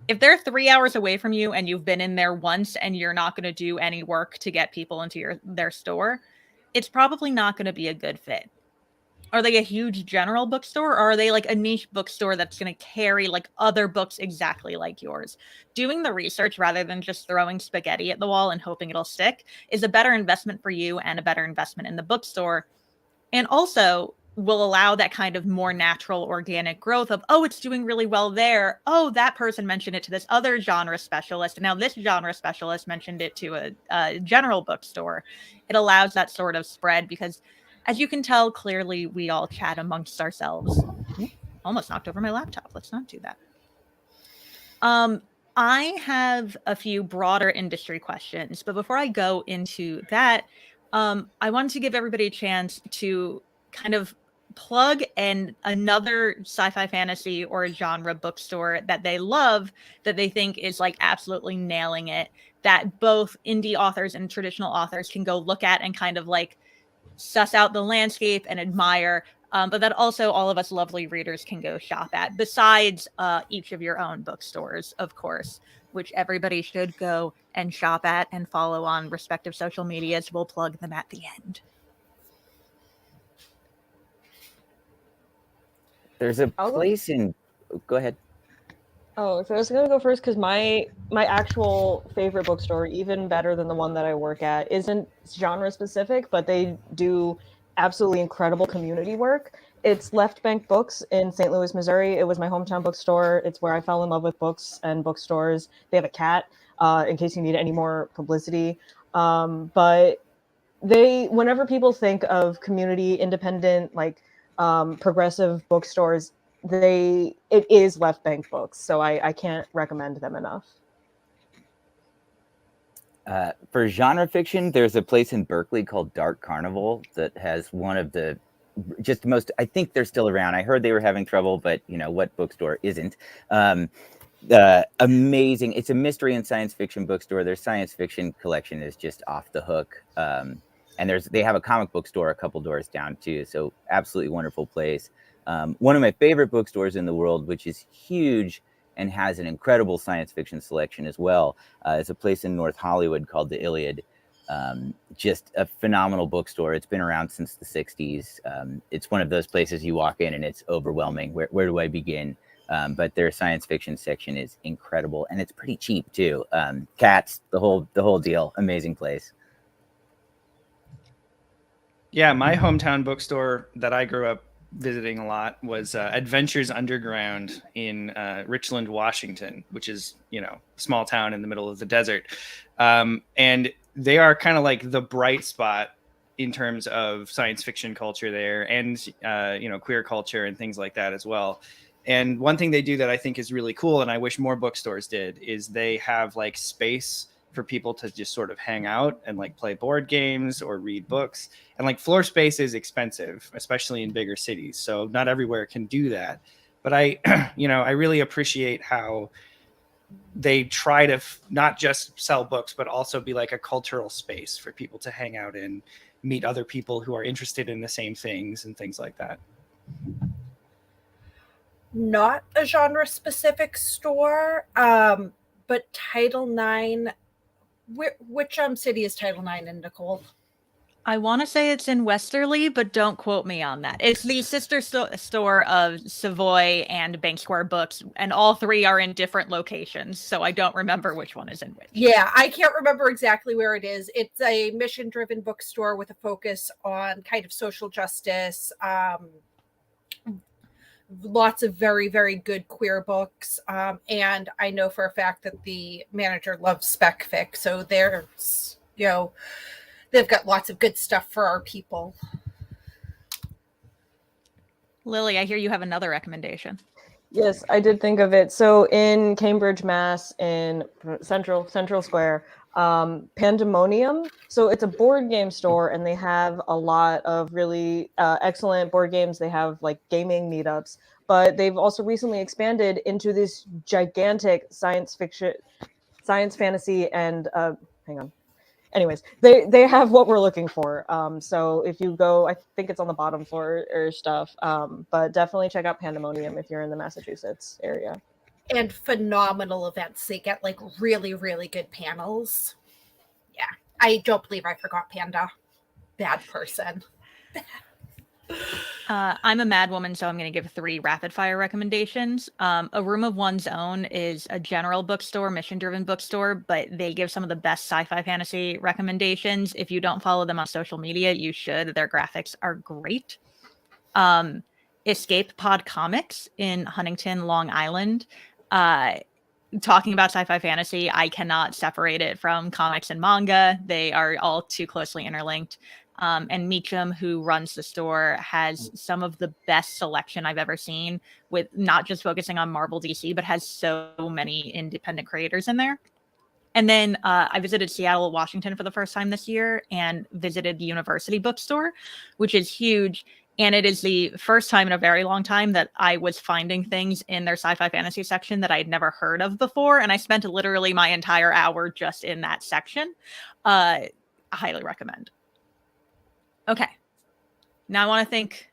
[SPEAKER 1] If they're 3 hours away from you and you've been in there once and you're not going to do any work to get people into their store, it's probably not going to be a good fit. Are they a huge general bookstore, or are they like a niche bookstore that's going to carry like other books exactly like yours? Doing the research rather than just throwing spaghetti at the wall and hoping it'll stick is a better investment for you and a better investment in the bookstore. And also will allow that kind of more natural organic growth of, oh, it's doing really well there. Oh, that person mentioned it to this other genre specialist. And now this genre specialist mentioned it to a general bookstore. It allows that sort of spread because, as you can tell, clearly we all chat amongst ourselves. Almost knocked over my laptop. Let's not do that. I have a few broader industry questions, but before I go into that, I wanted to give everybody a chance to kind of plug another sci-fi fantasy or genre bookstore that they love, that they think is like absolutely nailing it, that both indie authors and traditional authors can go look at and kind of like suss out the landscape and admire, but that also all of us lovely readers can go shop at, besides each of your own bookstores, of course, which everybody should go and shop at and follow on respective social medias. We'll plug them at the end.
[SPEAKER 4] There's a place in... Go ahead.
[SPEAKER 5] Oh, so I was gonna go first because my actual favorite bookstore, even better than the one that I work at, isn't genre specific, but they do absolutely incredible community work. It's Left Bank Books in St. Louis, Missouri. It was my hometown bookstore. It's where I fell in love with books and bookstores. They have a cat, in case you need any more publicity. But whenever people think of community, independent, like progressive bookstores, it is Left Bank Books, so I can't recommend them enough.
[SPEAKER 4] For genre fiction, there's a place in Berkeley called Dark Carnival that has one of the just most, I think they're still around. I heard they were having trouble, but you know, what bookstore isn't? Amazing. It's a mystery and science fiction bookstore. Their science fiction collection is just off the hook. And they have a comic book store a couple doors down too. So absolutely wonderful place. One of my favorite bookstores in the world, which is huge and has an incredible science fiction selection as well, is a place in North Hollywood called the Iliad. Just a phenomenal bookstore. It's been around since the 60s. It's one of those places you walk in and it's overwhelming. Where do I begin? But their science fiction section is incredible, and it's pretty cheap too. Cats, the whole deal. Amazing place.
[SPEAKER 3] Yeah, my hometown bookstore that I grew up visiting a lot was Adventures Underground in Richland, Washington, which is, you know, a small town in the middle of the desert. And they are kind of like the bright spot in terms of science fiction culture there, and you know, queer culture and things like that as well. And one thing they do that I think is really cool, and I wish more bookstores did, is they have like space for people to just sort of hang out and like play board games or read books. And like floor space is expensive, especially in bigger cities. So not everywhere can do that. But I, I really appreciate how they try to not just sell books, but also be like a cultural space for people to hang out in, meet other people who are interested in the same things and things like that.
[SPEAKER 2] Not a genre specific store, but Title IX. Which city is Title IX in, Nicole?
[SPEAKER 1] I want to say it's in Westerly, but don't quote me on that. It's the sister store of Savoy and Bank Square Books, and all three are in different locations, so I don't remember which one is in which.
[SPEAKER 2] Yeah, I can't remember exactly where it is. It's a mission-driven bookstore with a focus on kind of social justice, lots of very, very good queer books. And I know for a fact that the manager loves spec fic. So there's, they've got lots of good stuff for our people.
[SPEAKER 1] Lily, I hear you have another recommendation.
[SPEAKER 5] Yes, I did think of it. So in Cambridge, Mass, in Central Square, Pandemonium. So it's a board game store, and they have a lot of really excellent board games. They have like gaming meetups, but they've also recently expanded into this gigantic science fiction, science fantasy, and hang on. Anyways, they have what we're looking for. So if you go, I think it's on the bottom floor or stuff. But definitely check out Pandemonium if you're in the Massachusetts area.
[SPEAKER 2] And phenomenal events. They get like really, really good panels. Yeah. I don't believe I forgot Panda. Bad person.
[SPEAKER 1] I'm a mad woman, so I'm going to give 3 rapid fire recommendations. A Room of One's Own is a general bookstore, mission-driven bookstore, but they give some of the best sci-fi fantasy recommendations. If you don't follow them on social media, you should. Their graphics are great. Escape Pod Comics in Huntington, Long Island. Talking about sci-fi fantasy, I cannot separate it from comics and manga. They are all too closely interlinked. And Meacham, who runs the store, has some of the best selection I've ever seen, with not just focusing on Marvel DC, but has so many independent creators in there. And then I visited Seattle, Washington for the first time this year and visited the University Bookstore, which is huge. And it is the first time in a very long time that I was finding things in their sci-fi fantasy section that I'd never heard of before. And I spent literally my entire hour just in that section. I highly recommend. Okay. Now I want to think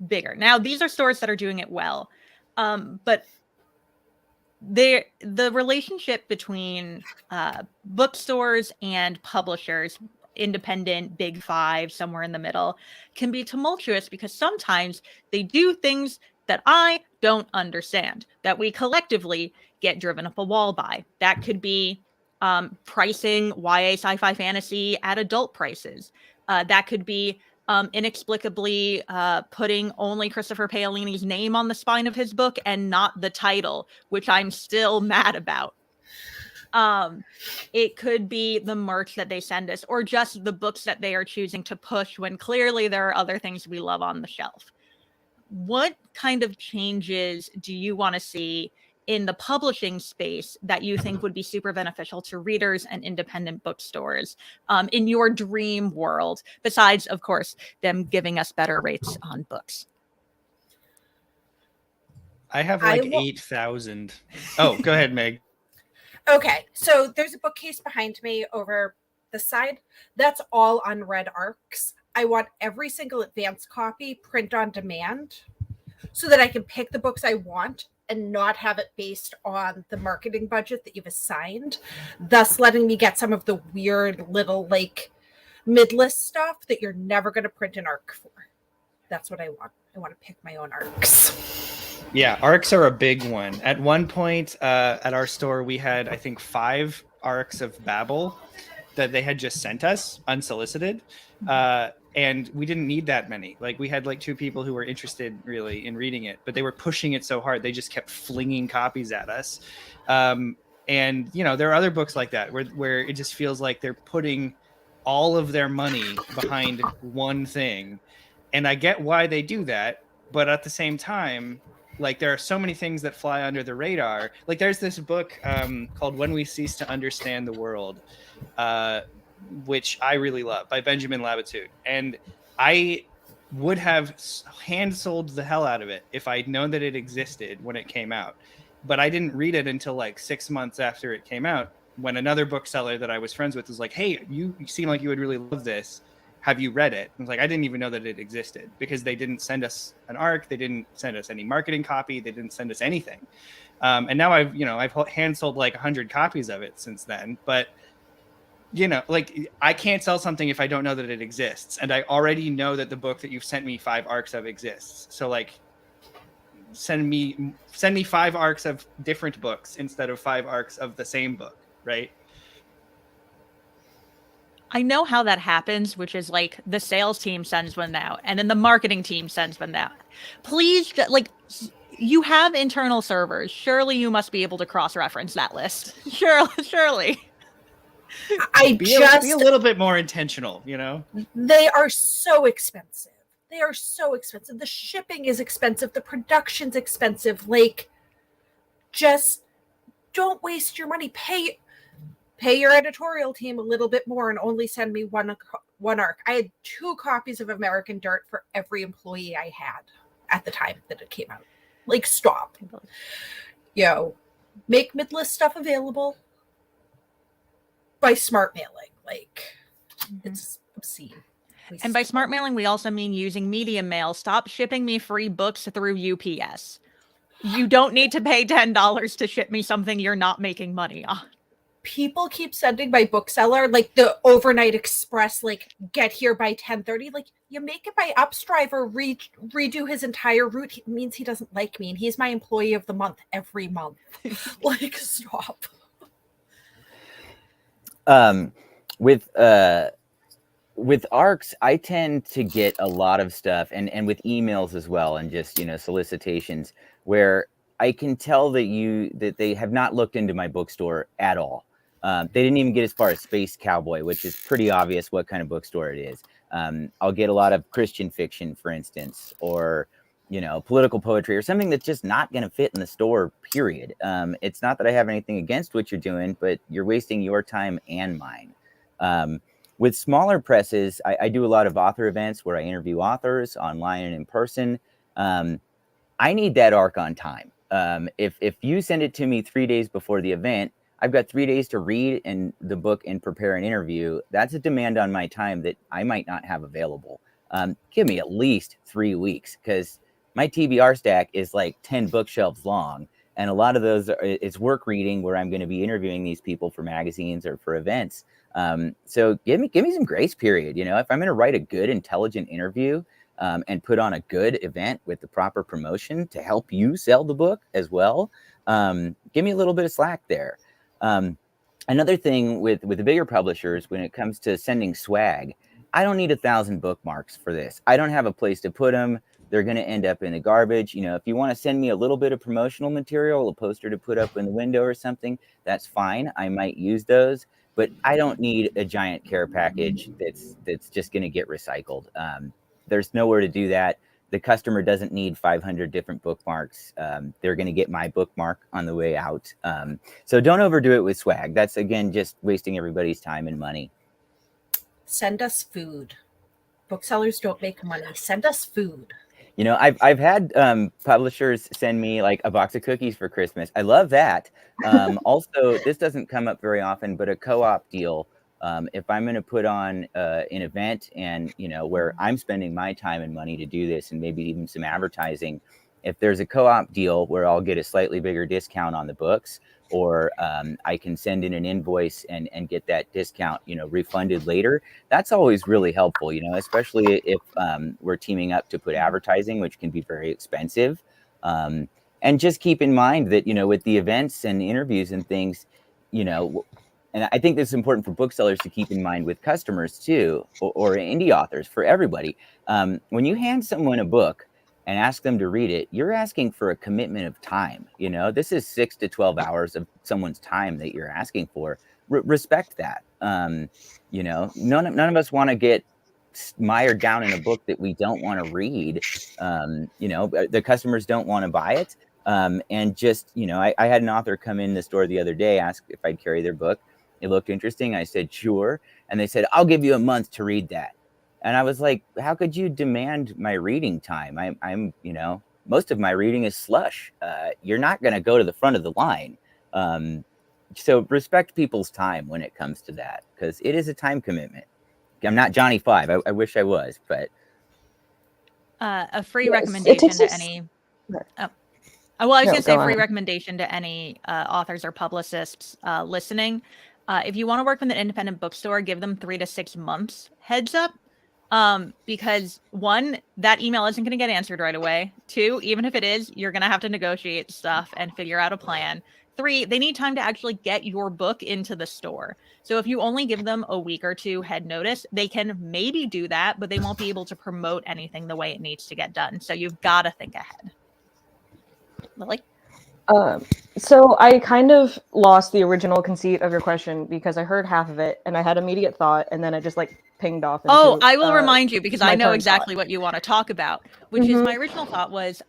[SPEAKER 1] bigger. Now, these are stores that are doing it well. But the relationship between bookstores and publishers, independent, big five, somewhere in the middle, can be tumultuous because sometimes they do things that I don't understand, that we collectively get driven up a wall by. That could be pricing YA sci-fi fantasy at adult prices. That could be inexplicably putting only Christopher Paolini's name on the spine of his book and not the title, which I'm still mad about. It could be the merch that they send us, or just the books that they are choosing to push when clearly there are other things we love on the shelf. What kind of changes do you want to see in the publishing space that you think would be super beneficial to readers and independent bookstores in your dream world, besides, of course, them giving us better rates on books?
[SPEAKER 3] I have like 8,000. Oh, go ahead, Meg.
[SPEAKER 2] Okay, so there's a bookcase behind me over the side. That's all unread arcs. I want every single advance copy print on demand so that I can pick the books I want and not have it based on the marketing budget that you've assigned, thus letting me get some of the weird little like mid-list stuff that you're never going to print an arc for. That's what I want. I want to pick my own arcs.
[SPEAKER 3] Yeah, arcs are a big one. At one point at our store, we had, I think, 5 arcs of Babel that they had just sent us unsolicited. And we didn't need that many. Like, we had like 2 people who were interested really in reading it, but they were pushing it so hard. They just kept flinging copies at us. And, you know, there are other books like that where it just feels like they're putting all of their money behind one thing. And I get why they do that. But at the same time, Like there are so many things that fly under the radar. Like there's this book called When We Cease to Understand the World, which I really love, by Benjamin Labatut. And I would have hand sold the hell out of it if I'd known that it existed when it came out. But I didn't read it until like 6 months after it came out, when another bookseller that I was friends with was like, hey, you seem like you would really love this. Have you read it? I was like, I didn't even know that it existed, because they didn't send us an ARC. They didn't send us any marketing copy. They didn't send us anything. And now I've hand sold like 100 copies of it since then. But, like I can't sell something if I don't know that it exists. And I already know that the book that you've sent me 5 ARCs of exists. So like send me 5 ARCs of different books instead of 5 ARCs of the same book. Right.
[SPEAKER 1] I know how that happens, which is like the sales team sends one out and then the marketing team sends one out. Please, like, you have internal servers. Surely you must be able to cross-reference that list. Surely.
[SPEAKER 3] Be a little bit more intentional,
[SPEAKER 2] They are so expensive. They are so expensive. The shipping is expensive. The production's expensive. Like, just don't waste your money. Pay your editorial team a little bit more and only send me one ARC. I had 2 copies of American Dirt for every employee I had at the time that it came out. Like, stop. Make mid-list stuff available by smart mailing. Like, it's obscene.
[SPEAKER 1] And by smart mailing, we also mean using medium mail. Stop shipping me free books through UPS. You don't need to pay $10 to ship me something you're not making money on.
[SPEAKER 2] People keep sending my Bookseller like the overnight express, like get here by 10:30. Like, you make it by Upstriver, redo his entire route. It means he doesn't like me, and he's my employee of the month every month. Like, stop.
[SPEAKER 4] With ARCs, I tend to get a lot of stuff, and with emails as well, and just solicitations where I can tell that they have not looked into my bookstore at all. They didn't even get as far as Space Cowboy, which is pretty obvious what kind of bookstore it is. I'll get a lot of Christian fiction, for instance, or political poetry, or something that's just not going to fit in the store, period. It's not that I have anything against what you're doing, but you're wasting your time and mine. With smaller presses, I do a lot of author events where I interview authors online and in person. I need that ARC on time. If you send it to me 3 days before the event, I've got 3 days to read the book and prepare an interview. That's a demand on my time that I might not have available. Give me at least 3 weeks, because my TBR stack is like 10 bookshelves long. And a lot of those it's work reading where I'm going to be interviewing these people for magazines or for events. So give me some grace period. If I'm going to write a good, intelligent interview and put on a good event with the proper promotion to help you sell the book as well, give me a little bit of slack there. Another thing with the bigger publishers, when it comes to sending swag, I don't need 1,000 bookmarks for this. I don't have a place to put them. They're going to end up in the garbage. If you want to send me a little bit of promotional material, a poster to put up in the window or something, that's fine. I might use those, but I don't need a giant care package that's just going to get recycled. There's nowhere to do that. The customer doesn't need 500 different bookmarks. They're going to get my bookmark on the way out. So don't overdo it with swag. That's, again, just wasting everybody's time and money.
[SPEAKER 2] Send us food. Booksellers don't make money. Send us food.
[SPEAKER 4] I've had publishers send me like a box of cookies for Christmas. I love that. Also, this doesn't come up very often, but a co-op deal. If I'm going to put on an event and, where I'm spending my time and money to do this, and maybe even some advertising, if there's a co-op deal where I'll get a slightly bigger discount on the books, or I can send in an invoice and get that discount, refunded later, that's always really helpful, especially if we're teaming up to put advertising, which can be very expensive. And just keep in mind that, with the events and interviews and things, and I think this is important for booksellers to keep in mind with customers too, or indie authors, for everybody. When you hand someone a book and ask them to read it, you're asking for a commitment of time. This is 6 to 12 hours of someone's time that you're asking for. Respect that. None of us want to get mired down in a book that we don't want to read. The customers don't want to buy it. And just, I had an author come in the store the other day, ask if I'd carry their book. It looked interesting. I said, sure. And they said, I'll give you a month to read that. And I was like, how could you demand my reading time? I'm most of my reading is slush. You're not going to go to the front of the line. So respect people's time when it comes to that, because it is a time commitment. I'm not Johnny Five. I wish I was, but
[SPEAKER 1] a free
[SPEAKER 5] Yes,
[SPEAKER 1] recommendation
[SPEAKER 5] takes
[SPEAKER 1] to
[SPEAKER 5] us-
[SPEAKER 1] any.
[SPEAKER 5] Right.
[SPEAKER 1] I was
[SPEAKER 5] No,
[SPEAKER 1] going to say
[SPEAKER 5] go
[SPEAKER 1] free
[SPEAKER 5] on.
[SPEAKER 1] recommendation to any authors or publicists listening. If you want to work with an independent bookstore, give them 3 to 6 months heads up. Because 1, that email isn't going to get answered right away. 2, even if it is, you're going to have to negotiate stuff and figure out a plan. 3, they need time to actually get your book into the store. So if you only give them a week or 2 head notice, they can maybe do that, but they won't be able to promote anything the way it needs to get done. So you've got to think ahead. Lily?
[SPEAKER 5] So I kind of lost the original conceit of your question because I heard half of it and I had immediate thought and then I just pinged off into,
[SPEAKER 1] Oh, I will remind you because
[SPEAKER 5] my
[SPEAKER 1] I know
[SPEAKER 5] current
[SPEAKER 1] exactly
[SPEAKER 5] thought.
[SPEAKER 1] what you want to talk about, which is
[SPEAKER 5] Mhm.
[SPEAKER 1] my original thought was,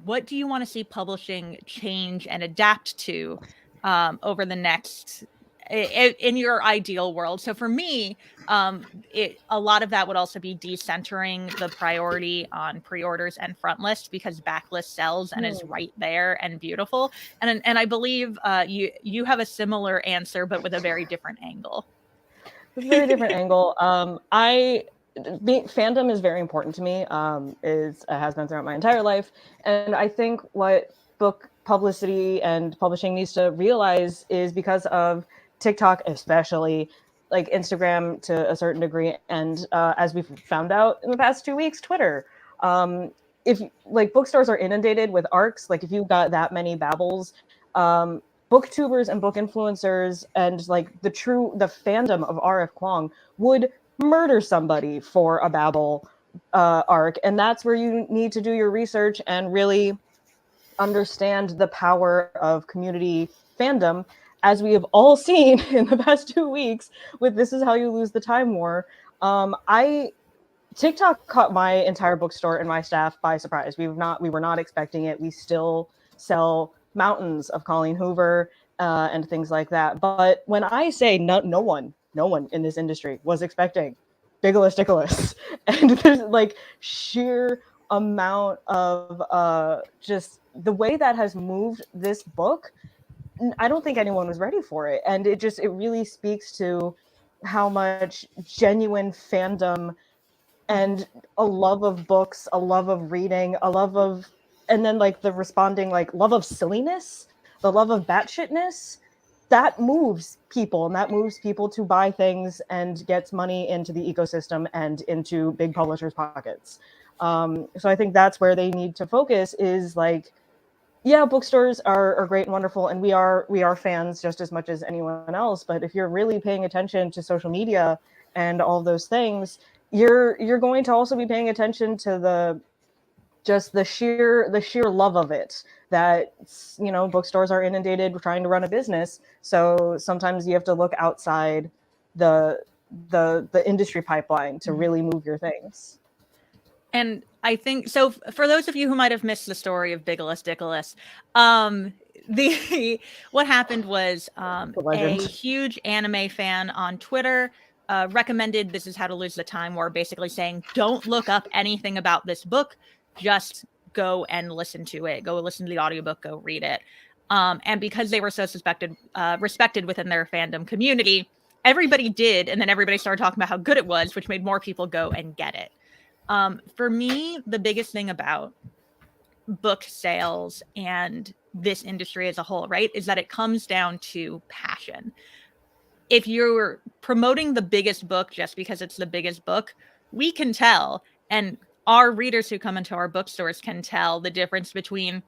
[SPEAKER 1] what do you want to see publishing change and adapt to over the next, in your ideal world? So for me, a lot of that would also be decentering the priority on pre-orders and front list, because backlist sells and is right there and beautiful. And I believe you have a similar answer, but with a very different angle.
[SPEAKER 5] It's a very different angle. Fandom is very important to me. Has been throughout my entire life, and I think what book publicity and publishing needs to realize is because of TikTok, especially like Instagram to a certain degree, and as we've found out in the past 2 weeks, Twitter. If bookstores are inundated with arcs, if you've got that many babbles, booktubers and book influencers and the fandom of RF Kuang would murder somebody for a babble arc, and that's where you need to do your research and really understand the power of community fandom, as we have all seen in the past 2 weeks with This Is How You Lose the Time War. TikTok caught my entire bookstore and my staff by surprise. We were not expecting it. We still sell mountains of Colleen Hoover and things like that. But when I say no one in this industry was expecting Bigelow Dickolas, and there's sheer amount of just the way that has moved this book, I don't think anyone was ready for it. And it really speaks to how much genuine fandom and a love of books, a love of reading, and then the responding love of silliness, the love of batshitness, that moves people, and that moves people to buy things and gets money into the ecosystem and into big publishers' pockets. So I think that's where they need to focus is bookstores are great and wonderful, and we are fans just as much as anyone else. But if you're really paying attention to social media and all those things, you're going to also be paying attention to the sheer love of it, that bookstores are inundated trying to run a business, so sometimes you have to look outside the industry pipeline to really move your things.
[SPEAKER 1] And I think so. For those of you who might have missed the story of Bigelow Dickolas, what happened was a huge anime fan on Twitter recommended This Is How to Lose the Time War, basically saying, don't look up anything about this book, just go and listen to it. Go listen to the audiobook, go read it. And because they were so respected within their fandom community, everybody did. And then everybody started talking about how good it was, which made more people go and get it. For me, the biggest thing about book sales and this industry as a whole, right, is that it comes down to passion. If you're promoting the biggest book just because it's the biggest book, we can tell, and our readers who come into our bookstores can tell the difference between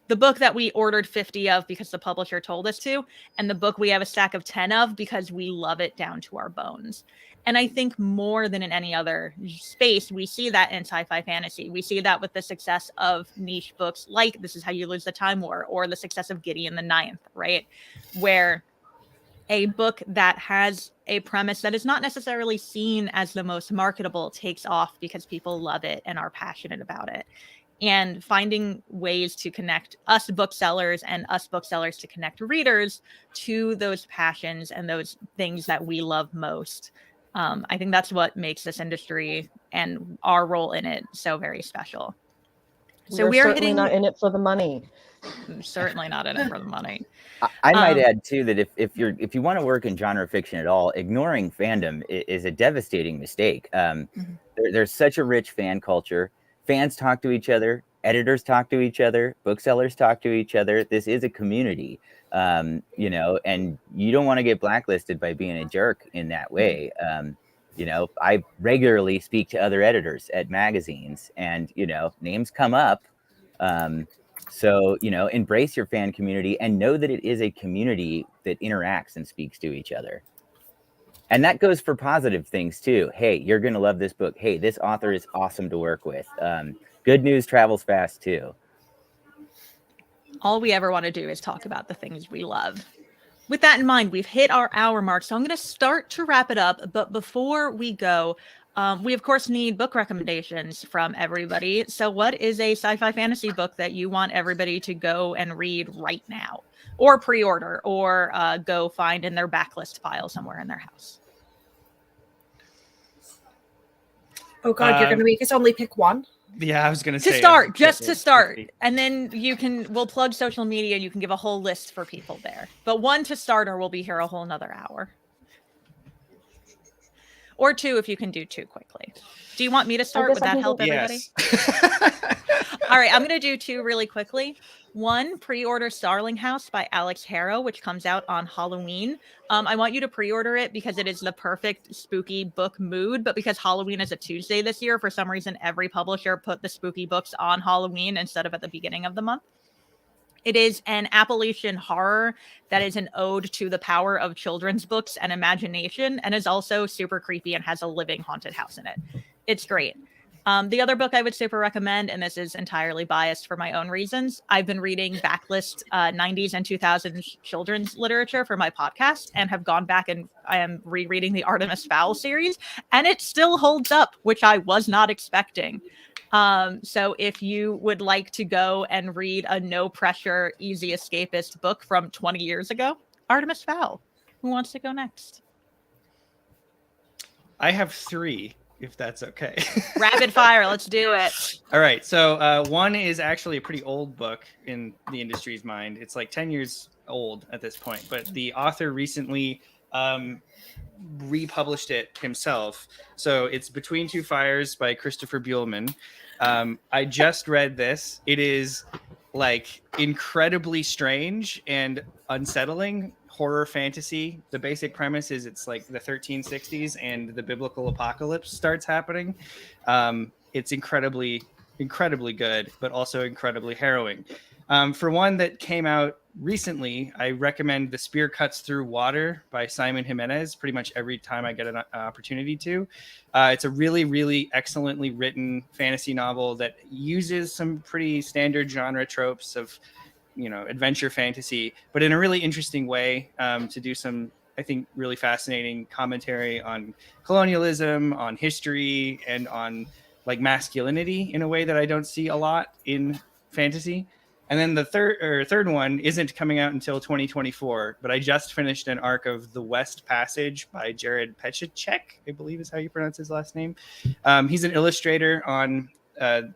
[SPEAKER 1] the book that we ordered 50 of because the publisher told us to, and the book we have a stack of 10 of because we love it down to our bones. And I think more than in any other space, we see that in sci-fi fantasy. We see that with the success of niche books like This Is How You Lose the Time War, or the success of Gideon the Ninth, right? Where a book that has a premise that is not necessarily seen as the most marketable takes off because people love it and are passionate about it. And finding ways to connect us booksellers and us booksellers to connect readers to those passions and those things that we love most. I think that's what makes this industry and our role in it so very special. So
[SPEAKER 5] We're
[SPEAKER 1] we are
[SPEAKER 5] certainly not in it for the money.
[SPEAKER 1] Certainly not in it for the money.
[SPEAKER 4] I might add too that if you want to work in genre fiction at all, ignoring fandom is a devastating mistake. There's such a rich fan culture. Fans talk to each other, editors talk to each other, booksellers talk to each other. This is a community, you know, and you don't want to get blacklisted by being a jerk in that way. You know, I regularly speak to other editors at magazines, and you know, names come up. So, you know, embrace your fan community and know that it is a community that interacts and speaks to each other. And that goes for positive things too. Hey, you're going to love this book. Hey, this author is awesome to work with. Good news travels fast too.
[SPEAKER 1] All we ever want to do is talk about the things we love. With that in mind, we've hit our hour mark, so I'm going to start to wrap it up. But before we go, we of course need book recommendations from everybody. So what is a sci-fi fantasy book that you want everybody to go and read right now, or pre-order, or go find in their backlist file somewhere in their house?
[SPEAKER 2] Oh God, you're going to make us only pick one?
[SPEAKER 3] Yeah, I was going to say.
[SPEAKER 1] Just to start. And then we'll plug social media. You can give a whole list for people there. But one to start, or we'll be here a whole nother hour. Or two, if you can do two quickly. Do you want me to start? Would that help everybody?
[SPEAKER 3] Yes.
[SPEAKER 1] All right, I'm going to do two really quickly. One, pre-order Starling House by Alex Harrow, which comes out on Halloween. I want you to pre-order it because it is the perfect spooky book mood, but because Halloween is a Tuesday this year, for some reason, every publisher put the spooky books on Halloween instead of at the beginning of the month. It is an Appalachian horror that is an ode to the power of children's books and imagination, and is also super creepy and has a living haunted house in it. It's great. The other book I would super recommend, and this is entirely biased for my own reasons, I've been reading backlist 90s and 2000s children's literature for my podcast, and have gone back and I am rereading the Artemis Fowl series, and it still holds up, which I was not expecting. So if you would like to go and read a no pressure, easy escapist book from 20 years ago, Artemis Fowl. Who wants to go next?
[SPEAKER 3] I have three, if that's okay.
[SPEAKER 1] Rapid fire, let's do it.
[SPEAKER 3] All right. So one is actually a pretty old book in the industry's mind. It's like 10 years old at this point, but the author recently republished it himself. So it's Between Two Fires by Christopher Buehlman. I just read this. It is like incredibly strange and unsettling horror fantasy. The basic premise is it's like the 1360s and the biblical apocalypse starts happening. It's incredibly good, but also incredibly harrowing. For one that came out recently, I recommend The Spear Cuts Through Water by Simon Jimenez pretty much every time I get an opportunity to. It's a really, really excellently written fantasy novel that uses some pretty standard genre tropes of, you know, adventure fantasy, but in a really interesting way, to do some, I think, really fascinating commentary on colonialism, on history, and on like masculinity in a way that I don't see a lot in fantasy. And then the third one isn't coming out until 2024, but I just finished an arc of The West Passage by Jared Pechacek, I believe is how you pronounce his last name. He's an illustrator on,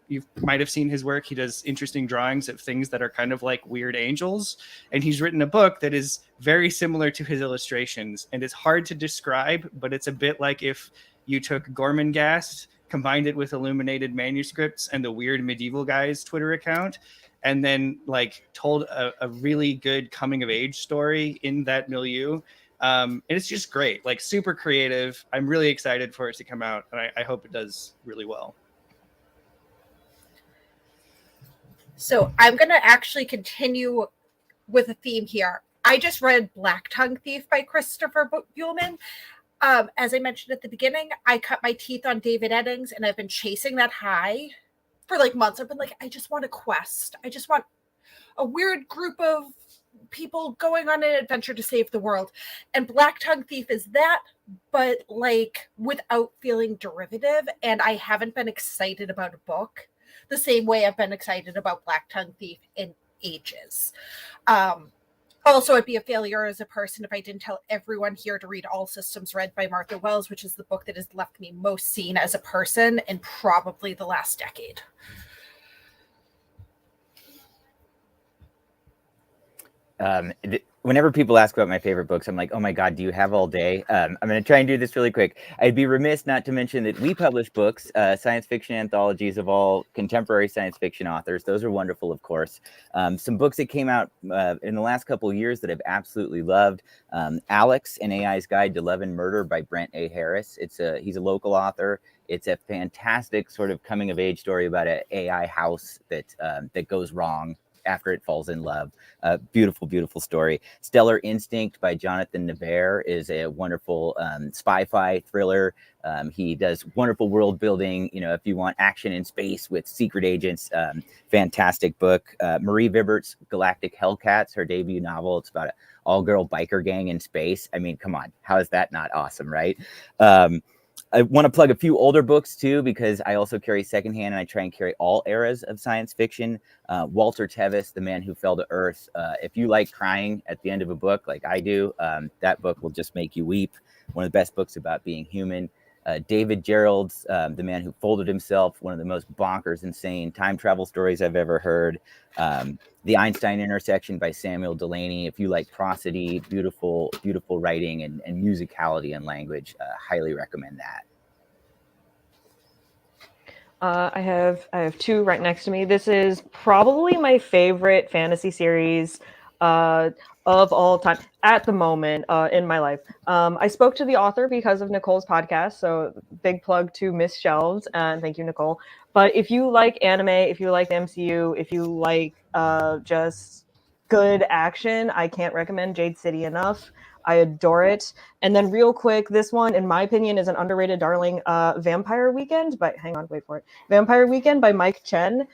[SPEAKER 3] you might have seen his work. He does interesting drawings of things that are kind of like weird angels. And he's written a book that is very similar to his illustrations. And it's hard to describe, but it's a bit like if you took Gormenghast, combined it with illuminated manuscripts and the Weird Medieval Guys Twitter account, and then like told a really good coming of age story in that milieu. And it's just great, like super creative. I'm really excited for it to come out, and I hope it does really well.
[SPEAKER 2] So I'm going to actually continue with a theme here. I just read Black Tongue Thief by Christopher Buehlman. As I mentioned at the beginning, I cut my teeth on David Eddings, and I've been chasing that high for like months. I've been like, I just want a quest. I just want a weird group of people going on an adventure to save the world. And Black Tongue Thief is that, but like without feeling derivative. And I haven't been excited about a book the same way I've been excited about Black Tongue Thief in ages. Also, I'd be a failure as a person if I didn't tell everyone here to read All Systems Red by Martha Wells, which is the book that has left me most seen as a person in probably the last decade.
[SPEAKER 4] Whenever people ask about my favorite books, I'm like, oh my God, do you have all day? I'm going to try and do this really quick. I'd be remiss not to mention that we publish books, science fiction anthologies of all contemporary science fiction authors. Those are wonderful, of course. Some books that came out in the last couple of years that I've absolutely loved. Alex, An AI's Guide to Love and Murder by Brent A. Harris. He's a local author. It's a fantastic sort of coming of age story about an AI house that goes wrong after it falls in love. Beautiful, beautiful story. Stellar Instinct by Jonathan Navarre is a wonderful sci-fi thriller. He does wonderful world building. You know, if you want action in space with secret agents, fantastic book. Marie Vibert's Galactic Hellcats, her debut novel. It's about an all-girl biker gang in space. I mean, come on, how is that not awesome, right? I want to plug a few older books too, because I also carry secondhand and I try and carry all eras of science fiction. Walter Tevis, The Man Who Fell to Earth. If you like crying at the end of a book like I do, that book will just make you weep. One of the best books about being human. David Gerald's The Man Who Folded Himself, one of the most bonkers, insane time travel stories I've ever heard. The Einstein Intersection by Samuel Delany. If you like prosody, beautiful, beautiful writing and musicality and language, highly recommend that.
[SPEAKER 5] I have two right next to me. This is probably my favorite fantasy series of all time at the moment in my life. I spoke to the author because of Nicole's podcast, so big plug to Miss Shelves, and thank you, Nicole. But if you like anime, if you like the MCU, if you like just good action, I can't recommend Jade City enough. I adore it. And then real quick, this one, in my opinion, is an underrated darling, Vampire Weekend. But hang on, wait for it. Vampire Weekend by Mike Chen.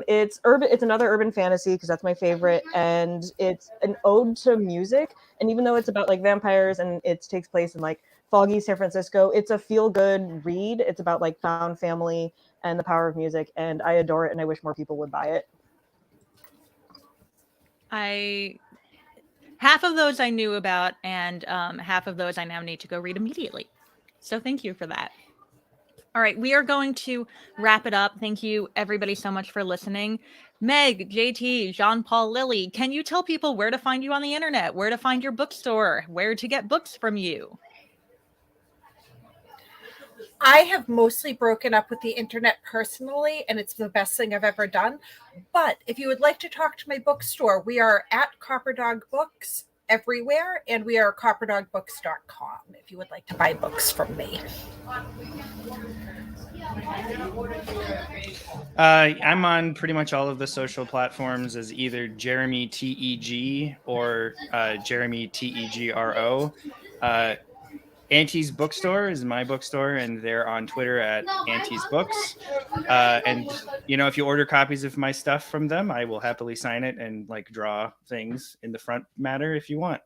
[SPEAKER 5] It's urban. It's another urban fantasy because that's my favorite, and it's an ode to music. And even though it's about like vampires and it takes place in like foggy San Francisco, it's a feel-good read. It's about like found family and the power of music, and I adore it, and I wish more people would buy it.
[SPEAKER 1] Half of those I knew about, and half of those I now need to go read immediately. So thank you for that. All right, we are going to wrap it up. Thank you, everybody, so much for listening. Meg, JT, Jean-Paul, Lily, can you tell people where to find you on the internet, where to find your bookstore, where to get books from you?
[SPEAKER 2] I have mostly broken up with the internet personally, and it's the best thing I've ever done. But if you would like to talk to my bookstore, we are at Copper Dog Books everywhere, and we are copperdogbooks.com if you would like to buy books from me.
[SPEAKER 3] I'm on pretty much all of the social platforms as either Jeremy TEG or Jeremy TEGRO. Auntie's Bookstore is my bookstore, and they're on Twitter at Auntie's Books. And you know, if you order copies of my stuff from them, I will happily sign it and like draw things in the front matter if you want.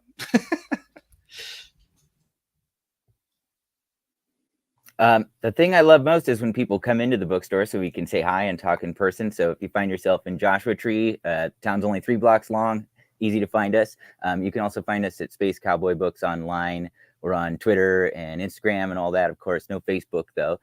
[SPEAKER 4] The thing I love most is when people come into the bookstore so we can say hi and talk in person. So if you find yourself in Joshua Tree, town's only 3 blocks long, easy to find us. You can also find us at Space Cowboy Books online. We're on Twitter and Instagram and all that, of course. No Facebook, though.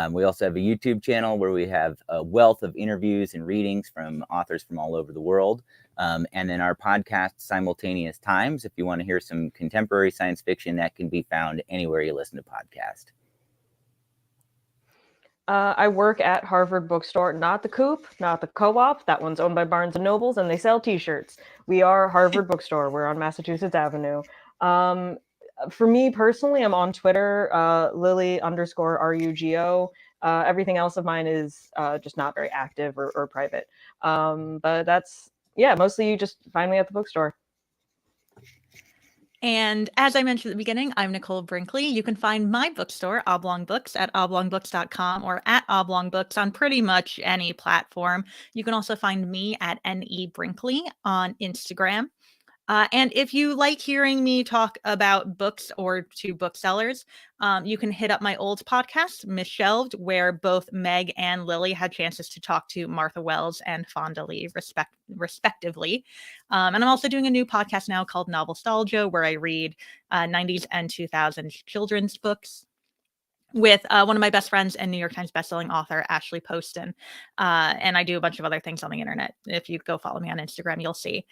[SPEAKER 4] We also have a YouTube channel where we have a wealth of interviews and readings from authors from all over the world. And then our podcast, Simultaneous Times, if you want to hear some contemporary science fiction, that can be found anywhere you listen to podcasts.
[SPEAKER 5] I work at Harvard Bookstore, not the Coop, not the Co-op. That one's owned by Barnes & Nobles, and they sell T-shirts. We are Harvard Bookstore. We're on Massachusetts Avenue. For me personally, I'm on Twitter, Lily_RUGO. Everything else of mine is just not very active or private. But that's, yeah, mostly you just find me at the bookstore.
[SPEAKER 1] And as I mentioned at the beginning, I'm Nicole Brinkley. You can find my bookstore, Oblong Books, at oblongbooks.com or at Oblong Books on pretty much any platform. You can also find me at NE Brinkley on Instagram. And if you like hearing me talk about books or to booksellers, you can hit up my old podcast, Misshelved, where both Meg and Lily had chances to talk to Martha Wells and Fonda Lee, respectively. And I'm also doing a new podcast now called Novelstalgia, where I read 90s and 2000s children's books with one of my best friends and New York Times bestselling author, Ashley Poston. And I do a bunch of other things on the internet. If you go follow me on Instagram, you'll see.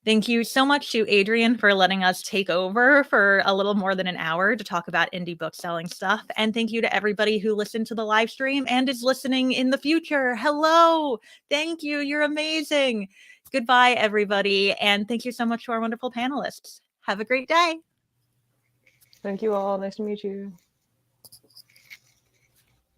[SPEAKER 1] Thank you so much to Adrian for letting us take over for a little more than an hour to talk about indie book selling stuff. And thank you to everybody who listened to the live stream and is listening in the future. Hello. Thank you. You're amazing. Goodbye, everybody. And thank you so much to our wonderful panelists. Have a great day.
[SPEAKER 5] Thank you all. Nice to meet you.